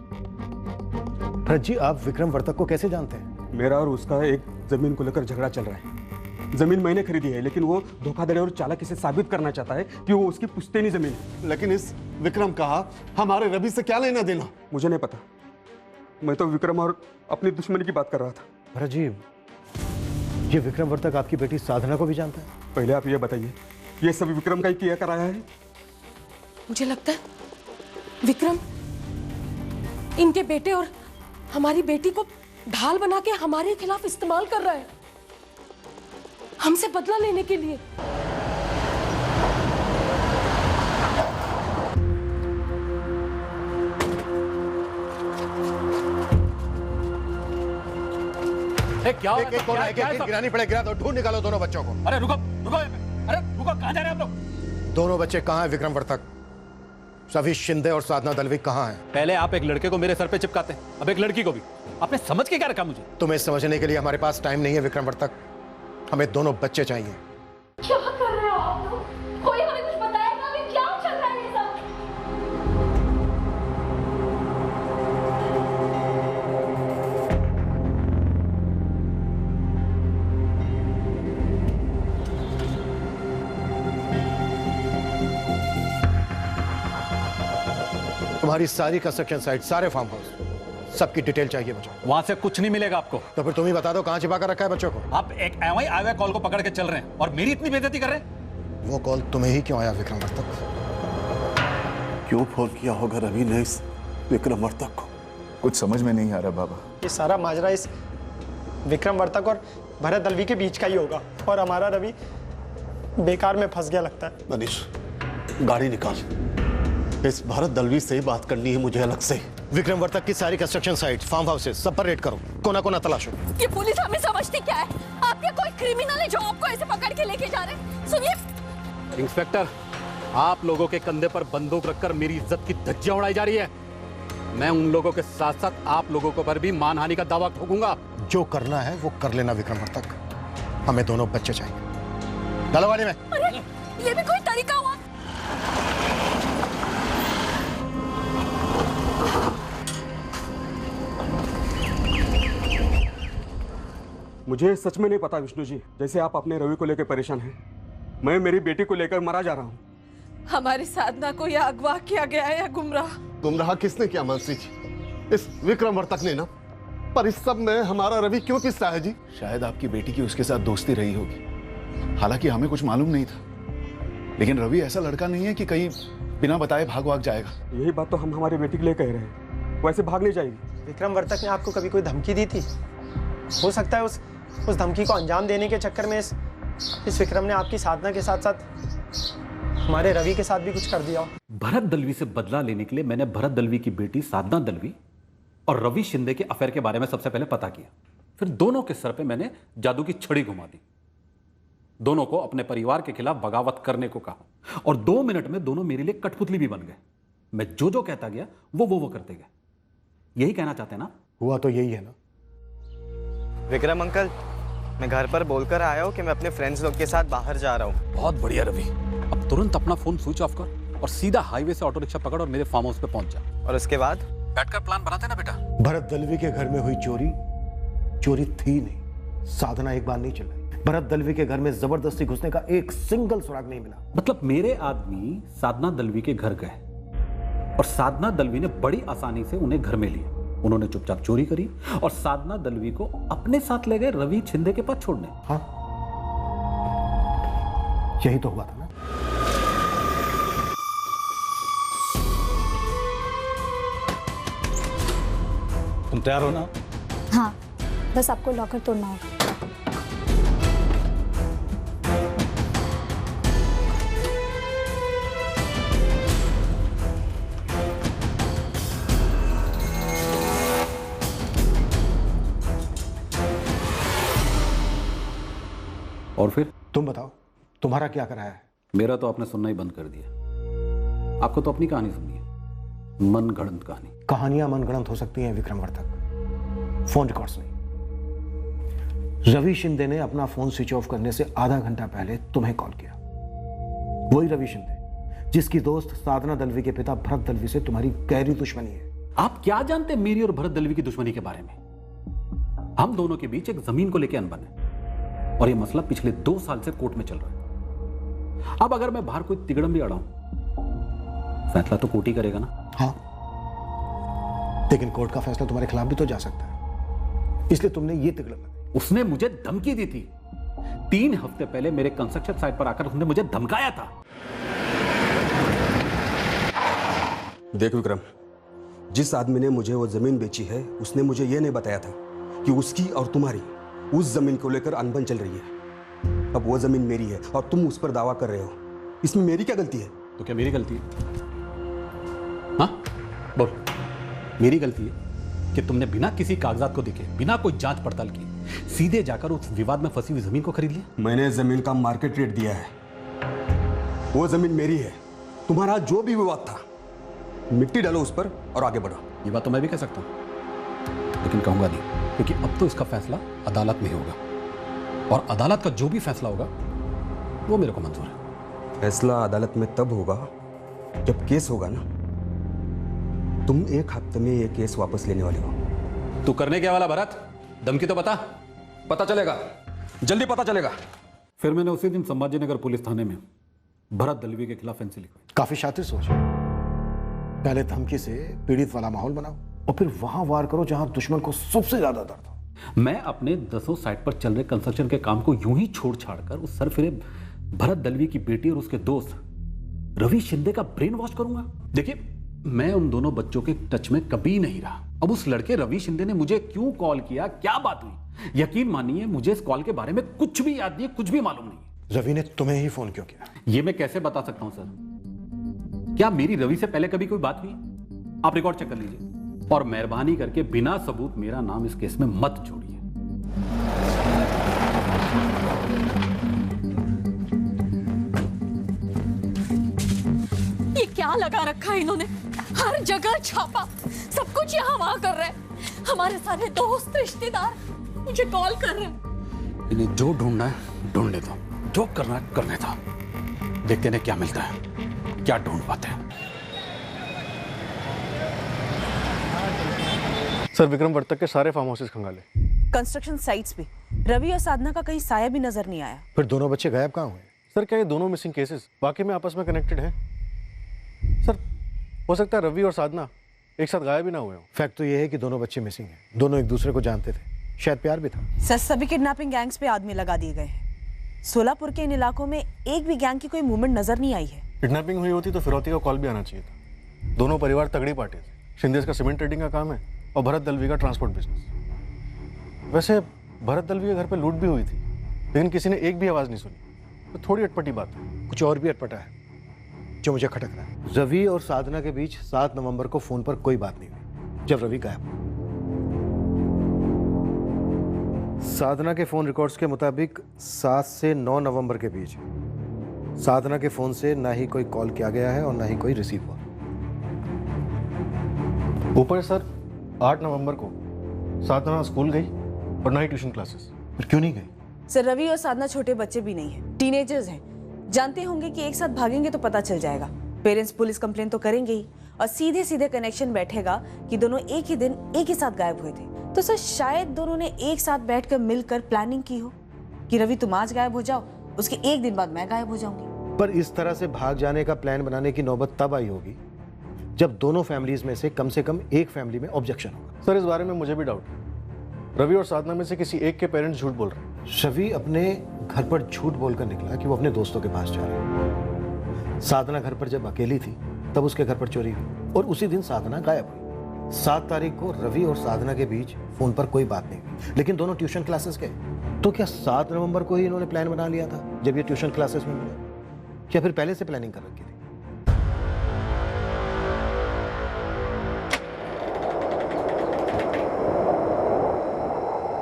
भरत जी, आप विक्रम वर्तक को कैसे जानते हैं? मेरा और उसका एक जमीन को लेकर झगड़ा चल रहा है। जमीन मैंने खरीदी है, लेकिन वो धोखाधड़ी और चालाकी से साबित करना चाहता है कि वो उसकी पुश्तैनी जमीन है। लेकिन इस विक्रम का हमारे रवि से क्या लेना देना? मुझे नहीं पता, मैं तो विक्रम और अपनी दुश्मनी की बात कर रहा था। भरत जी, ये विक्रम वर्तक आपकी बेटी साधना को भी जानता है? पहले आप ये बताइए, ये सब विक्रम का ही किया कराया है? मुझे लगता है विक्रम इनके बेटे और हमारी बेटी को ढाल बना के हमारे खिलाफ इस्तेमाल कर रहा है, हमसे बदला लेने के लिए। क्या हो? एक गिरानी पड़े, गिरा दो, ढूंढ निकालो दोनों बच्चों को। अरे रुको, कहाँ जा रहे हैं आप लोग? दोनों बच्चे कहाँ हैं विक्रम वर्तक? रवि शिंदे और साधना दलवी कहाँ हैं? पहले आप एक लड़के को मेरे सर पे चिपकाते हैं, अब एक लड़की को भी। आपने समझ के क्या रखा मुझे? तुम्हें समझने के लिए हमारे पास टाइम नहीं है विक्रम वर्तक, हमें दोनों बच्चे चाहिए। क्या कर रहे हो आप लोग? कोई हमें कुछ बताएगा कि क्या चल रहा है ये सब? तुम्हारी सारी कंस्ट्रक्शन साइट, सारे फार्म हाउस, सबकी डिटेल चाहिए मुझे। वहां से कुछ नहीं मिलेगा आपको। तो फिर तुम ही बता दो कहां छिपा कर रखा है बच्चों को। आप एक आए हुए कॉल को पकड़ के चल रहे हैं और मेरी इतनी बेइज्जती कर रहे हैं। वो कॉल तुम्हें ही क्यों आया विक्रम वर्तक? क्यों फोन किया होगा रवि ने इस विक्रम वर्तक को? कुछ समझ में नहीं आ रहा बाबा। ये सारा माजरा इस विक्रम वर्तक और भरत दलवी के बीच का ही होगा और हमारा रवि बेकार में फंस गया लगता है। मनीष, गाड़ी निकाल। इस भरत दलवी से ही बात करनी है मुझे अलग से। विक्रम वर्तक की सारी कंस्ट्रक्शन साइट, फार्म हाउसेस सब पर रेड करो, कोना कोना तलाशो। ये पुलिस हमें समझती क्या है? आप क्या कोई क्रिमिनल है जो आपको ऐसे पकड़ के लेके जा रहे हैं? सुनिए इंस्पेक्टर, आप लोगों के कंधे पर बंदूक रखकर मेरी इज्जत की धज्जियां उड़ाई जा रही है। मैं उन लोगों के साथ साथ आप लोगों को पर भी मानहानि का दावा ठोकूंगा। जो करना है वो कर लेना विक्रम वर्तक, हमें दोनों बच्चे चाहिए। डालो गाड़ी में। अरे ये भी कोई तरीका हुआ? मुझे सच में नहीं पता विष्णु जी, जैसे आप अपने रवि को लेकर परेशान हैं, मैं मेरी बेटी को लेकर मरा जा रहा हूँ। हमारी साधना को या अगवा किया गया है या गुमराह। गुमराह किसने किया मानसी जी? इस विक्रम वर्तक ने ना। पर इस सब में हमारा रवि क्यों पिसता है जी? शायद आपकी बेटी की उसके साथ दोस्ती रही होगी, हालांकि हमें कुछ मालूम नहीं था। लेकिन रवि ऐसा लड़का नहीं है कि कहीं बिना बताए भाग जाएगा। यही बात तो हम हमारी बेटी के लिए कह रहे हैं, वैसे भाग नहीं जाएगी। विक्रम वर्तक ने आपको कभी कोई धमकी दी थी? हो सकता है उस धमकी को अंजाम देने के चक्कर में इस विक्रम ने आपकी साधना के साथ साथ हमारे रवि के साथ भी कुछ कर दिया। भरत दलवी से बदला लेने के लिए मैंने भरत दलवी की बेटी साधना दलवी और रवि शिंदे के अफेयर के बारे में सबसे पहले पता किया। फिर दोनों के सर पे मैंने जादू की छड़ी घुमा दी, दोनों को अपने परिवार के खिलाफ बगावत करने को कहा और 2 मिनट में दोनों मेरे लिए कठपुतली भी बन गए। मैं जो कहता गया वो करते गए। यही कहना चाहते हैं ना? हुआ तो यही है ना। विक्रम अंकल, मैं घर पर बोलकर आया हूँ कि मैं अपने फ्रेंड्स लोग के साथ बाहर जा रहा हूँ। बहुत बढ़िया रवि, अब तुरंत अपना फोन स्विच ऑफ कर और सीधा हाईवे से ऑटो रिक्शा पकड़ और मेरे फार्म हाउस पे पहुंच जा। और उसके बाद बैठकर प्लान बनाते ना बेटा। भरत दलवी के घर में हुई चोरी थी नहीं, साधना एक बार नहीं चलाई। भरत दलवी के घर में जबरदस्ती घुसने का एक सिंगल सुराग नहीं मिला। मतलब मेरे आदमी साधना दलवी के घर गए और साधना दलवी ने बड़ी आसानी से उन्हें घर में लिया। उन्होंने चुपचाप चोरी करी और साधना दलवी को अपने साथ ले गए रवि शिंदे के पास छोड़ने। हाँ, यही तो हुआ था ना। तुम तैयार हो ना? हाँ, बस आपको लॉकर तोड़ना होगा। और फिर तुम बताओ, तुम्हारा क्या कराया है? मेरा तो आपने सुनना ही बंद कर दिया। आपको तो अपनी कहानी सुननी है, मनगढ़ंत कहानी। कहानियां मनगढ़ंत हो सकती हैं विक्रम वर्तक, फोन रिकॉर्ड्स नहीं। रवि शिंदे ने अपना फोन स्विच ऑफ करने से आधा घंटा पहले तुम्हें कॉल किया। वही रवि शिंदे जिसकी दोस्त साधना दलवी के पिता भरत दलवी से तुम्हारी गहरी दुश्मनी है। आप क्या जानते हैं मेरी और भरत दलवी की दुश्मनी के बारे में? हम दोनों के बीच एक जमीन को लेकर अनबन है और यह मसला पिछले 2 साल से कोर्ट में चल रहा है। अब अगर मैं बाहर कोई तिगड़म भी अड़ाऊं, फैसला तो कोर्ट ही करेगा ना। हाँ, लेकिन कोर्ट का फैसला तुम्हारे खिलाफ भी तो जा सकता है, इसलिए तुमने ये तिगड़म लगाई। उसने मुझे धमकी दी थी। 3 हफ्ते पहले मेरे कंस्ट्रक्शन साइट पर आकर उसने मुझे धमकाया था। देख विक्रम, जिस आदमी ने मुझे वो जमीन बेची है उसने मुझे ये नहीं बताया था कि उसकी और तुम्हारी उस जमीन को लेकर अनबन चल रही है। अब वो जमीन मेरी है और तुम उस पर दावा कर रहे हो, इसमें मेरी क्या गलती है? तो क्या मेरी गलती है? हाँ बोल, मेरी गलती है कि तुमने बिना किसी कागजात को देखे, बिना कोई जांच पड़ताल की सीधे जाकर उस विवाद में फंसी हुई जमीन को खरीद लिया? मैंने जमीन का मार्केट रेट दिया है, वो जमीन मेरी है। तुम्हारा जो भी विवाद था, मिट्टी डालो उस पर और आगे बढ़ो। ये बात तो मैं भी कह सकता हूं, लेकिन कहूंगा नहीं, क्योंकि अब तो इसका फैसला अदालत में होगा और अदालत का जो भी फैसला होगा वो मेरे को मंजूर है। फैसला अदालत में तब होगा जब केस होगा ना। तुम 1 हफ्ते में ये केस वापस लेने वाले हो। तू करने क्या वाला भरत? धमकी तो बता। पता चलेगा, जल्दी पता चलेगा। फिर मैंने उसी दिन संभाजी नगर पुलिस थाने में भरत दलवी के खिलाफ एनसी लिखवाई। काफी शातिर सोच है। पहले धमकी से पीड़ित वाला माहौल बनाओ और फिर वहां वार करो जहां दुश्मन को सबसे ज्यादा दर्द हो। मैं अपने 10 साइट पर चल रहे कंस्ट्रक्शन के काम को यूं ही छोड़ छाड़ कर उस सरफिरे भरत दलवी की बेटी और उसके दोस्त रवि शिंदे का ब्रेन वॉश करूंगा। देखिए, मैं उन दोनों बच्चों के टच में कभी नहीं रहा। अब उस लड़के रवि शिंदे ने मुझे क्यों कॉल किया, क्या बात हुई, यकीन मानिए मुझे इस कॉल के बारे में कुछ भी याद नहीं, कुछ भी मालूम नहीं। रवि ने तुम्हें ही फोन क्यों किया? यह मैं कैसे बता सकता हूं सर? क्या मेरी रवि से पहले कभी कोई बात हुई? आप रिकॉर्ड चेक कर लीजिए और मेहरबानी करके बिना सबूत मेरा नाम इस केस में मत जोड़िए। ये क्या लगा रखा है इन्होंने? हर जगह छापा, सब कुछ यहाँ वहां कर रहे हैं। हमारे सारे दोस्त रिश्तेदार मुझे कॉल कर रहे हैं। इन्हें जो ढूंढना है ढूंढने दो, जो करना है करने दो। देखते हैं क्या मिलता है, क्या ढूंढ पाते हैं। सर विक्रम वर्तक के सारे फार्म हाउसेस खंगाले, कंस्ट्रक्शन साइट्स भी। रवि और साधना का कहीं साया भी नजर नहीं आया। फिर दोनों बच्चे गायब कहाँ हुए? सर क्या ये दोनों मिसिंग केसेस वाकई में आपस में कनेक्टेड हैं? सर हो सकता है रवि और साधना एक साथ गायब भी ना हुए हों। फैक्ट तो ये है कि दोनों बच्चे मिसिंग हैं। दोनों एक दूसरे को जानते थे, शायद प्यार भी था। सर सभी किडनैपिंग गैंग्स पे आदमी लगा दिए गए हैं। सोलापुर के इन इलाकों में एक भी गैंग की कोई मूवमेंट नजर नहीं आई है। किडनैपिंग हुई होती तो फिरौती का कॉल भी आना चाहिए था। दोनों परिवार तगड़ी पार्टी थे। शिंदे का सीमेंट ट्रेडिंग का काम है और भरत दलवी का ट्रांसपोर्ट बिजनेस। वैसे भरत दलवी के घर पे लूट भी हुई थी, लेकिन किसी ने एक भी आवाज नहीं सुनी। तो थोड़ी अटपटी बात है। कुछ और भी अटपटा है जो मुझे खटक रहा है। रवि और साधना के बीच 7 नवंबर को फोन पर कोई बात नहीं हुई जब रवि गायब। साधना के फोन रिकॉर्ड्स के मुताबिक 7 से 9 नवंबर के बीच साधना के फोन से ना ही कोई कॉल किया गया है और ना ही कोई रिसीव हुआ। ऊपर सर 8 नवंबर को साधना स्कूल गई और ना ही ट्यूशन क्लासेस। फिर क्यों नहीं गई? सर रवि और साधना छोटे बच्चे भी नहीं हैं, टीनेजर्स हैं। जानते होंगे कि एक साथ भागेंगे तो पता चल जाएगा। पेरेंट्स पुलिस कंप्लेन तो करेंगे ही और सीधे सीधे कनेक्शन बैठेगा कि दोनों एक ही दिन एक ही साथ गायब हुए थे। तो सर शायद दोनों ने एक साथ बैठकर मिलकर प्लानिंग की हो कि रवि तुम आज गायब हो जाओ, उसके एक दिन बाद मैं गायब हो जाऊंगी। पर इस तरह से भाग जाने का प्लान बनाने की नौबत तब आई होगी जब दोनों फैमिलीज में से कम एक फैमिली में ऑब्जेक्शन होगा। सर इस बारे में मुझे भी डाउट है। रवि और साधना में से किसी एक के पेरेंट्स झूठ बोल रहे हैं। रवि अपने घर पर झूठ बोलकर निकला कि वो अपने दोस्तों के पास जा रहा है। साधना घर पर जब अकेली थी तब उसके घर पर चोरी हुई और उसी दिन साधना गायब हुई। 7 तारीख को रवि और साधना के बीच फोन पर कोई बात नहीं हुई, लेकिन दोनों ट्यूशन क्लासेस गए। तो क्या 7 नवंबर को ही इन्होंने प्लान बना लिया था जब ये ट्यूशन क्लासेस में मिले, या फिर पहले से प्लानिंग कर रखी थी?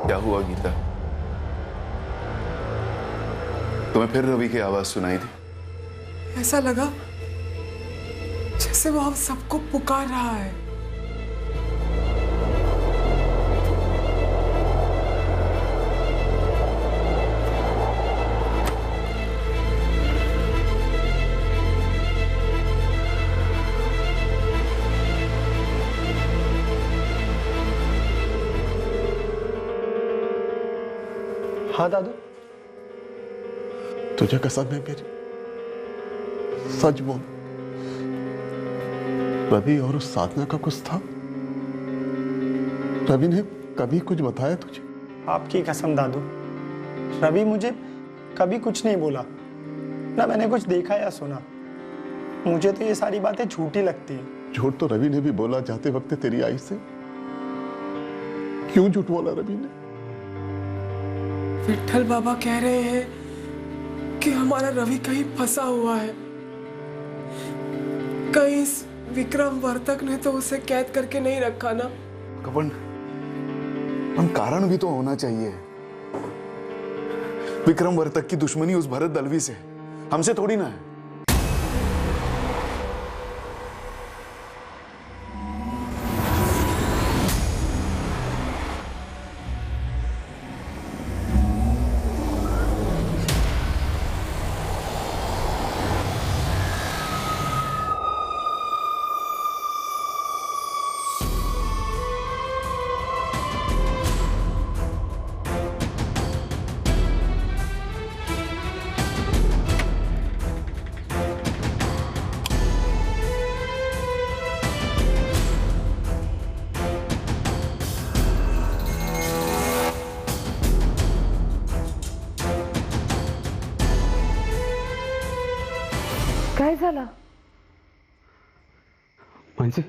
क्या हुआ गीता? तुम्हें फिर रवि की आवाज सुनाई थी? ऐसा लगा जैसे वो हम सबको पुकार रहा है। हाँ दादू। तुझे कसम है मेरी, सच बोल, रवि और उस साधना का कुछ था? रवि ने कभी कुछ बताया तुझे? आपकी कसम दादू, रवि मुझे कभी कुछ नहीं बोला, ना मैंने कुछ देखा या सुना। मुझे तो ये सारी बातें झूठी लगती है। झूठ तो रवि ने भी बोला जाते वक्त तेरी आई से। क्यों झूठ बोला रवि ने? विठल बाबा कह रहे हैं कि हमारा रवि कहीं फंसा हुआ है। कहीं इस विक्रम वर्तक ने तो उसे कैद करके नहीं रखा ना। कपन कारण भी तो होना चाहिए। विक्रम वर्तक की दुश्मनी उस भरत दलवी से, हमसे थोड़ी ना है। काय झालं? मानसी,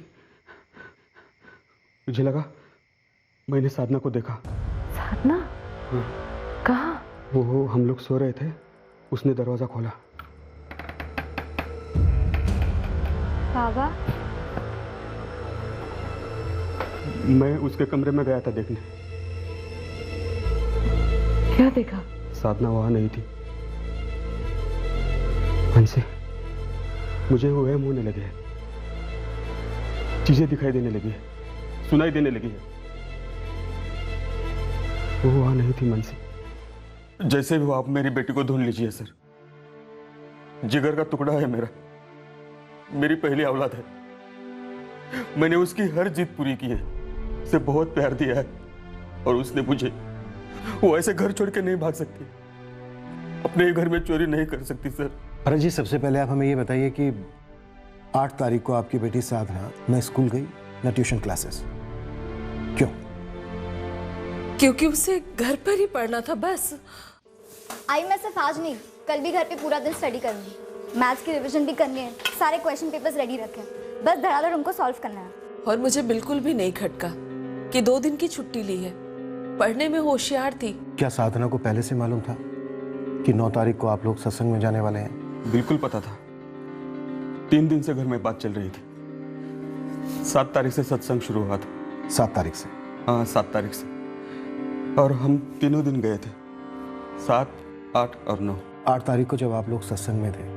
मुझे लगा मैंने साधना को देखा। साधना? कहाँ? वो हम लोग सो रहे थे, उसने दरवाजा खोला। बाबा, मैं उसके कमरे में गया था देखने। क्या देखा? साधना वहां नहीं थी। हमसे मुझे वहम होने लगे हैं, चीजें दिखाई देने लगी है, सुनाई देने लगी है। वो वहां नहीं थी मन से। जैसे भी हो आप मेरी बेटी को ढूंढ लीजिए सर। जिगर का टुकड़ा है मेरा, मेरी पहली औलाद है। मैंने उसकी हर जिद पूरी की है, उसे बहुत प्यार दिया है और उसने मुझे, वो ऐसे घर छोड़ के नहीं भाग सकती, अपने घर में चोरी नहीं कर सकती सर। भरत जी, सबसे पहले आप हमें ये बताइए कि 8 तारीख को आपकी बेटी साधना न स्कूल गई न ट्यूशन क्लासेस, क्यों? क्योंकि उसे घर पर ही पढ़ना था बस। आई मैं सिर्फ आज नहीं, कल भी घर पे पूरा दिन स्टडी करूंगी। मैथ्स की रिवीजन भी करनी है, सारे क्वेश्चन पेपर्स रेडी रखे हैं, बस धड़ाधड़ उनको सॉल्व करना है। और मुझे बिल्कुल भी नहीं खटका कि 2 दिन की छुट्टी ली है, पढ़ने में होशियार थी। क्या साधना को पहले से मालूम था कि 9 तारीख को आप लोग सत्संग में जाने वाले हैं? बिल्कुल पता था। 3 दिन से घर में बात चल रही थी। 7 तारीख से सत्संग शुरू हुआ था। 7 तारीख से? हाँ, 7 तारीख से। और हम तीनों दिन गए थे, 7, 8 और 9। 8 तारीख को जब आप लोग सत्संग में थे,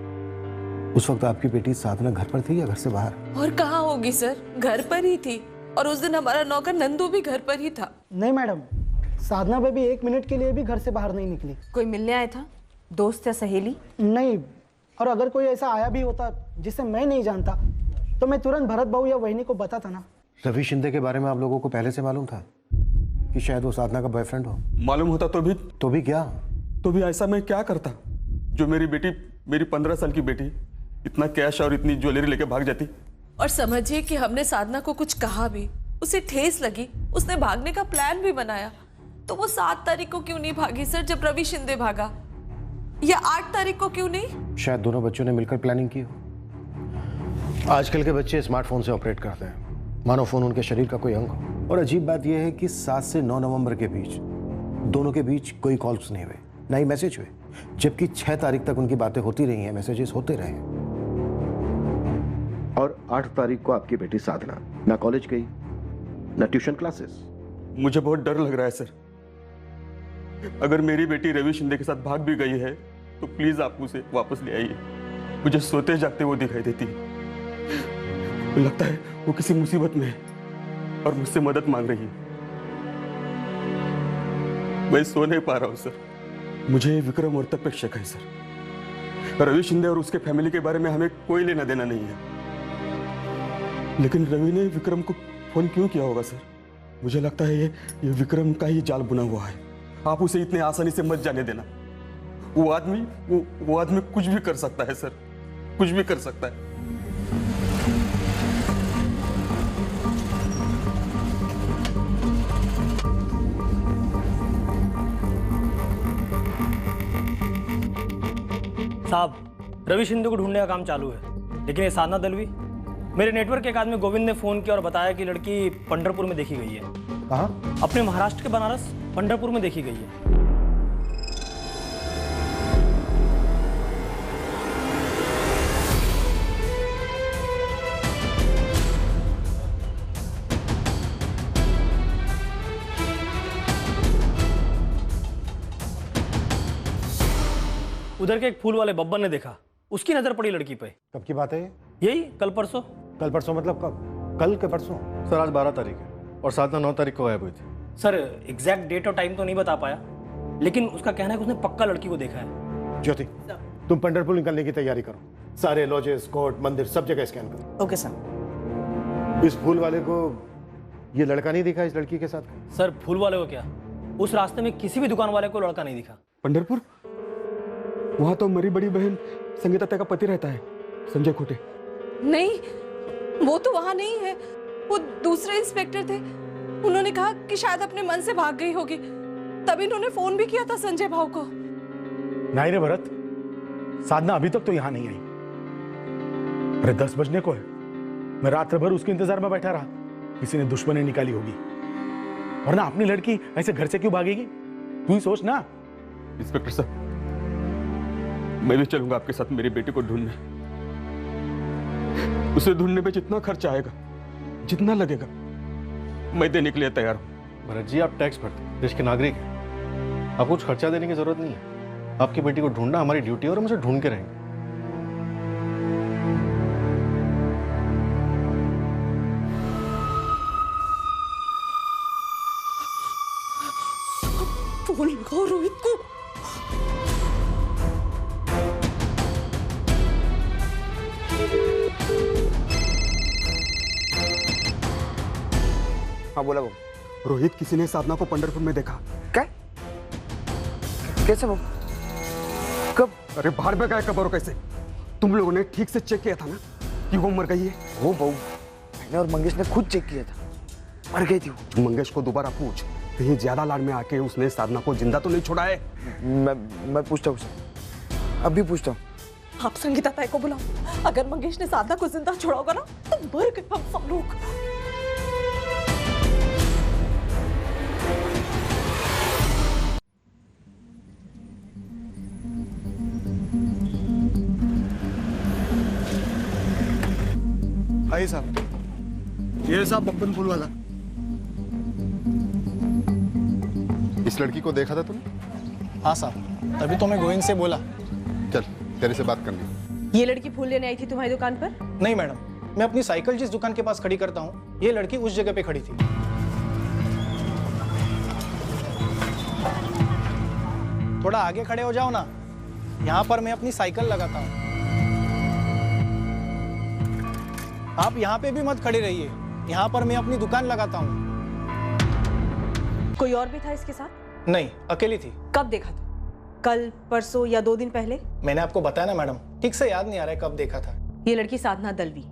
उस वक्त आपकी बेटी साधना घर पर थी या घर से बाहर? और कहाँ होगी सर, घर पर ही थी। और उस दिन हमारा नौकर नंदू भी घर पर ही था। नहीं मैडम, साधना बेबी 1 मिनट के लिए भी घर से बाहर नहीं निकली। कोई मिलने आया था, दोस्त या सहेली? नहीं, और अगर कोई ऐसा आया भी होता जिसे मैं नहीं जानता तो मैं तुरंत भरत भाऊ या वहिनी को बताता ना। रवि शिंदे के बारे में आप लोगों को पहले से मालूम था कि शायद वो साधना का बॉयफ्रेंड हो? मालूम होता तो भी क्या? तो भी ऐसा मैं क्या करता जो मेरी बेटी, मेरी 15 साल की बेटी इतना कैश और इतनी ज्वेलरी लेके भाग जाती। और समझिए कि हमने साधना को कुछ कहा भी, उसे ठेस लगी, उसने भागने का प्लान भी बनाया, तो वो 7 तारीख को क्यों नहीं भागी सर जब रवि शिंदे भागा, या 8 तारीख को क्यों नहीं? शायद दोनों बच्चों ने मिलकर प्लानिंग की हो। आजकल के बच्चे स्मार्टफोन से ऑपरेट करते हैं, मानो फोन उनके शरीर का कोई अंग हो। और अजीब बात यह है कि 7 से 9 नवंबर के बीच दोनों के बीच कोई कॉल्स नहीं हुए, ना ही मैसेज हुए, जबकि 6 तारीख तक उनकी बातें होती रही हैं, मैसेजेस होते रहे हैं। और 8 तारीख को आपकी बेटी साधना ना कॉलेज गई ना ट्यूशन क्लासेस। मुझे बहुत डर लग रहा है सर। अगर मेरी बेटी रवि शिंदे के साथ भाग भी गई है तो प्लीज आप उसे वापस ले आइए। मुझे सोते जागते वो दिखाई देती है। लगता है वो किसी मुसीबत में है और मुझसे मदद मांग रही है। मैं सो नहीं पा रहा हूं सर। मुझे विक्रम और तब पे शक है सर। रवि शिंदे और उसके फैमिली के बारे में हमें कोई लेना देना नहीं है, लेकिन रवि ने विक्रम को फोन क्यों किया होगा सर? मुझे लगता है ये विक्रम का ही जाल बुना हुआ है। आप उसे इतने आसानी से मत जाने देना। वो आदमी कुछ भी कर सकता है सर, कुछ भी कर सकता है। साहब, रवि शिंदे को ढूंढने का काम चालू है, लेकिन ये साधना दलवी, मेरे नेटवर्क के एक आदमी गोविंद ने फोन किया और बताया कि लड़की पंढरपुर में देखी गई है। कहाँ? अपने महाराष्ट्र के बनारस पंढरपुर में देखी गई है। उधर के एक फूल वाले बब्बन ने देखा, उसकी नजर पड़ी लड़की पे। कब की बात है ये? यही कल परसों। कल परसों मतलब कब? कल के परसों? सर आज 12 तारीख है और साधना 9 तारीख को गायब हुई थी। सर एग्जैक्ट डेट और टाइम तो नहीं बता पाया, लेकिन उसका कहना है कि उसने पक्का लड़की को देखा है। ज्योति, तुम पंढरपुर निकलने की तैयारी करो। सारे लॉजेस, कोर्ट, मंदिर सब जगह स्कैन करो। Okay sir. इस फूल वाले को ये लड़का नहीं दिखा इस लड़की के साथ? सर फूल वाले को क्या, उस रास्ते में किसी भी दुकान वाले को लड़का नहीं दिखा। पंढरपुर? वहां तो मेरी बड़ी बहन संगीता का पति रहता है, संजय खोटे। नहीं, वो तो वहां नहीं है, वो दूसरे इंस्पेक्टर थे। उन्होंने कहा कि शायद अपने मन से भाग गई होगी, तभी इन्होंने फोन भी किया था संजय भाव को। नहीं रे भरत, साधना अभी तक तो यहां नहीं आई। अरे 10 बजने को है, मैं रात भर उसके इंतजार में बैठा रहा। किसी ने दुश्मनी निकाली होगी, वरना अपनी लड़की ऐसे घर से क्यों भागेगी? तू ही सोच ना। इंस्पेक्टर साहब, मैं भी चलूंगा आपके साथ मेरी बेटी को ढूंढने। उसे ढूंढने में जितना खर्च आएगा, जितना लगेगा, मैं देने के लिए तैयार हूँ। भरत जी, आप टैक्स भरते हैं, देश के नागरिक हैं। आपको कुछ खर्चा देने की जरूरत नहीं है। आपकी बेटी को ढूंढना हमारी ड्यूटी है और हम उसे ढूंढ के रहेंगे। फोन लगाओ रोहित को। हाँ बोला वो। रोहित, किसी ने साधना को पंढरपुर में देखा। क्या? कैसे वो? कब? अरे बाहर में गए कब और कैसे? तुम लोगों ने ठीक से चेक किया था ना कि वो मर गई है? वो बहू, मैंने और मंगेश ने खुद चेक किया था, मर गई थी वो। मंगेश को दोबारा पूछ, कहीं ज्यादा लाड में आके उसने साधना को जिंदा तो नहीं छोड़ा है? मैं पूछता हूँ उसे, अभी पूछता हूँ। आप संगीता ताई को बुलाओ। अगर मंगेश ने साधना को जिंदा छोड़ा होगा ना तो मर गए हम सब लोग। आइए साहब, ये साहब बप्पन फूल वाला। इस लड़की को देखा था तुमने? हाँ साहब, तभी तो मैं गोविंद से बोला। चल, तेरे से बात करनी। ये लड़की फूल लेने आई थी तुम्हारी दुकान पर? नहीं मैडम, मैं अपनी साइकिल जिस दुकान के पास खड़ी करता हूँ, ये लड़की उस जगह पे खड़ी थी। थोड़ा आगे खड़े हो जाओ ना, यहाँ पर मैं अपनी साइकिल लगाता हूँ। आप यहाँ पे भी मत खड़े रहिए, यहाँ पर मैं अपनी दुकान लगाता हूँ। कोई और भी था इसके साथ? नहीं, अकेली थी। कब देखा था? कल, परसों या 2 दिन पहले? मैंने आपको बताया ना मैडम, ठीक से याद नहीं आ रहा है कब देखा था। ये लड़की साधना दलवी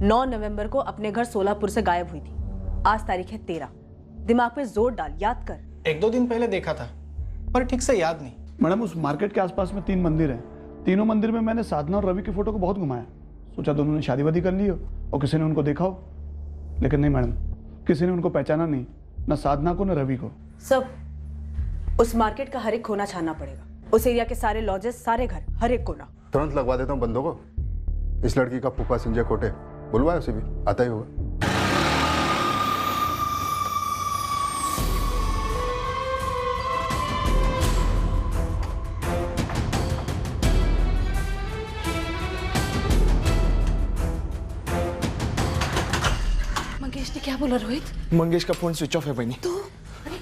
9 नवंबर को अपने घर सोलापुर से गायब हुई थी। आज तारीख है 13। दिमाग पे जोर डाल, याद कर। 1-2 दिन पहले देखा था, पर ठीक से याद नहीं। मैडम, उस मार्केट के आसपास में 3 मंदिर हैं। तीनों मंदिर में मैंने साधना और रवि की फोटो को बहुत घुमाया। सोचा दोनों ने शादी वादी कर ली हो और किसी ने उनको देखा हो, लेकिन नहीं मैडम, किसी ने उनको पहचाना नहीं, न साधना को न रवि को। सब उस मार्केट का हर एक कोना छानना पड़ेगा, उस एरिया के सारे लॉजेस, सारे घर, हर एक कोना। तुरंत लगवा देता हूँ बंदों को। इस लड़की का फूफा संजय कोटे, बुलवाए उसे भी, आता ही होगा। मंगेश ने क्या बोला रोहित? मंगेश का फोन स्विच ऑफ है बहनी। तो अरे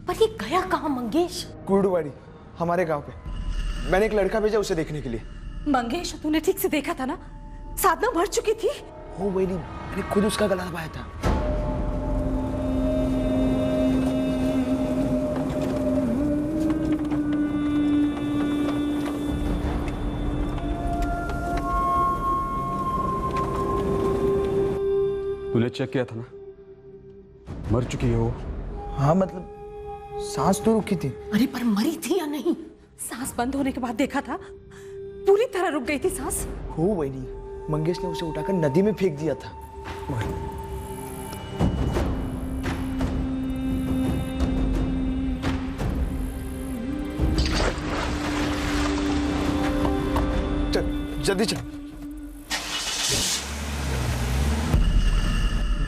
पर ये गया कहाँ मंगेश? कुर्डवाड़ी, हमारे गांव पे। मैंने एक लड़का भेजा उसे देखने के लिए। मंगेश, तूने ठीक से देखा था ना? साधना मर चुकी थी। हो बहनी, मैंने खुद उसका गला दबाया था। तूने चेक किया था ना? मर चुकी है वो। हाँ मतलब सांस तो रुकी थी। अरे पर मरी थी या नहीं? सांस बंद होने के बाद देखा था, पूरी तरह रुक गई थी सांस। हो बहनी, मंगेश ने उसे उठाकर नदी में फेंक दिया था। चल जल्दी चल।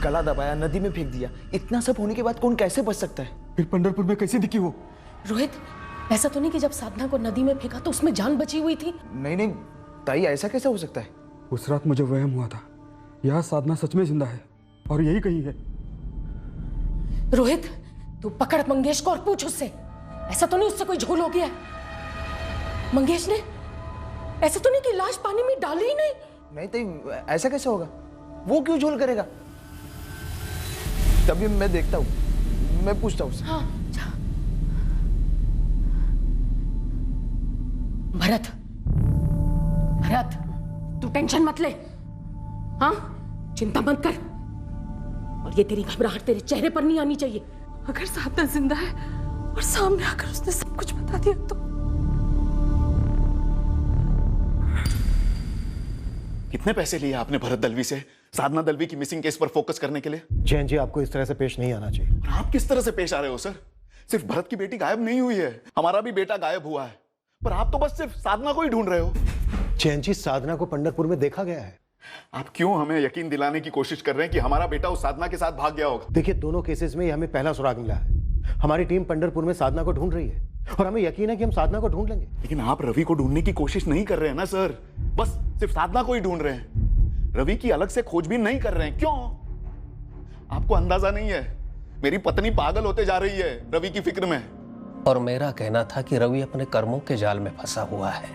गला दबाया, नदी में फेंक दिया। इतना सब होने के बाद कौन कैसे बच सकता है? फिर पंढरपुर में कैसे दिखी वो? रोहित, ऐसा तो नहीं कि जब साधना को नदी में फेंका तो उसमें जान बची हुई थी? नहीं नहीं ताई, ऐसा कैसे हो सकता है? उस रात मुझे वहम हुआ था, यह साधना सच में जिंदा है और यही कहीं है। रोहित, तू पकड़ मंगेश को और पूछ उससे, ऐसा तो नहीं उससे कोई झोल हो गया है? मंगेश ने ऐसा तो नहीं कि लाश पानी में डाली ही नहीं? नहीं ताई, ऐसा कैसे होगा? वो क्यों झोल करेगा? तभी मैं देखता हूँ, मैं पूछता हूँ। हाँ, भरत, भरत, तू टेंशन मत ले। हाँ, चिंता मत कर। और ये तेरी घबराहट तेरे चेहरे पर नहीं आनी चाहिए। अगर साधना जिंदा है और सामने आकर उसने सब कुछ बता दिया तो? कितने पैसे लिए आपने भरत दलवी से साधना दलवी की मिसिंग केस पर फोकस करने के लिए? जैन जी, आपको इस तरह से पेश नहीं आना चाहिए। और आप किस तरह से पेश आ रहे हो सर? सिर्फ भरत की बेटी गायब नहीं हुई है, हमारा भी बेटा गायब हुआ है, पर आप तो बस सिर्फ साधना को ही ढूंढ रहे हो। जैन जी, साधना को पंढरपुर में देखा गया है। आप क्यों हमें यकीन दिलाने की कोशिश कर रहे हैं कि हमारा बेटा उस साधना के साथ भाग गया होगा? देखिए, दोनों केसेस में हमें पहला सुराग मिला है। हमारी टीम पंढरपुर में साधना को ढूंढ रही है और हमें यकीन है कि हम साधना को ढूंढ लेंगे। लेकिन आप रवि को ढूंढने की कोशिश नहीं कर रहे हैं ना सर, बस सिर्फ साधना को ही ढूंढ रहे हैं। रवि की अलग से खोजबीन नहीं कर रहे हैं। क्यों? आपको अंदाजा नहीं है, मेरी पत्नी पागल होते जा रही है रवि की फिक्र में। और मेरा कहना था कि रवि अपने कर्मों के जाल में फंसा हुआ है,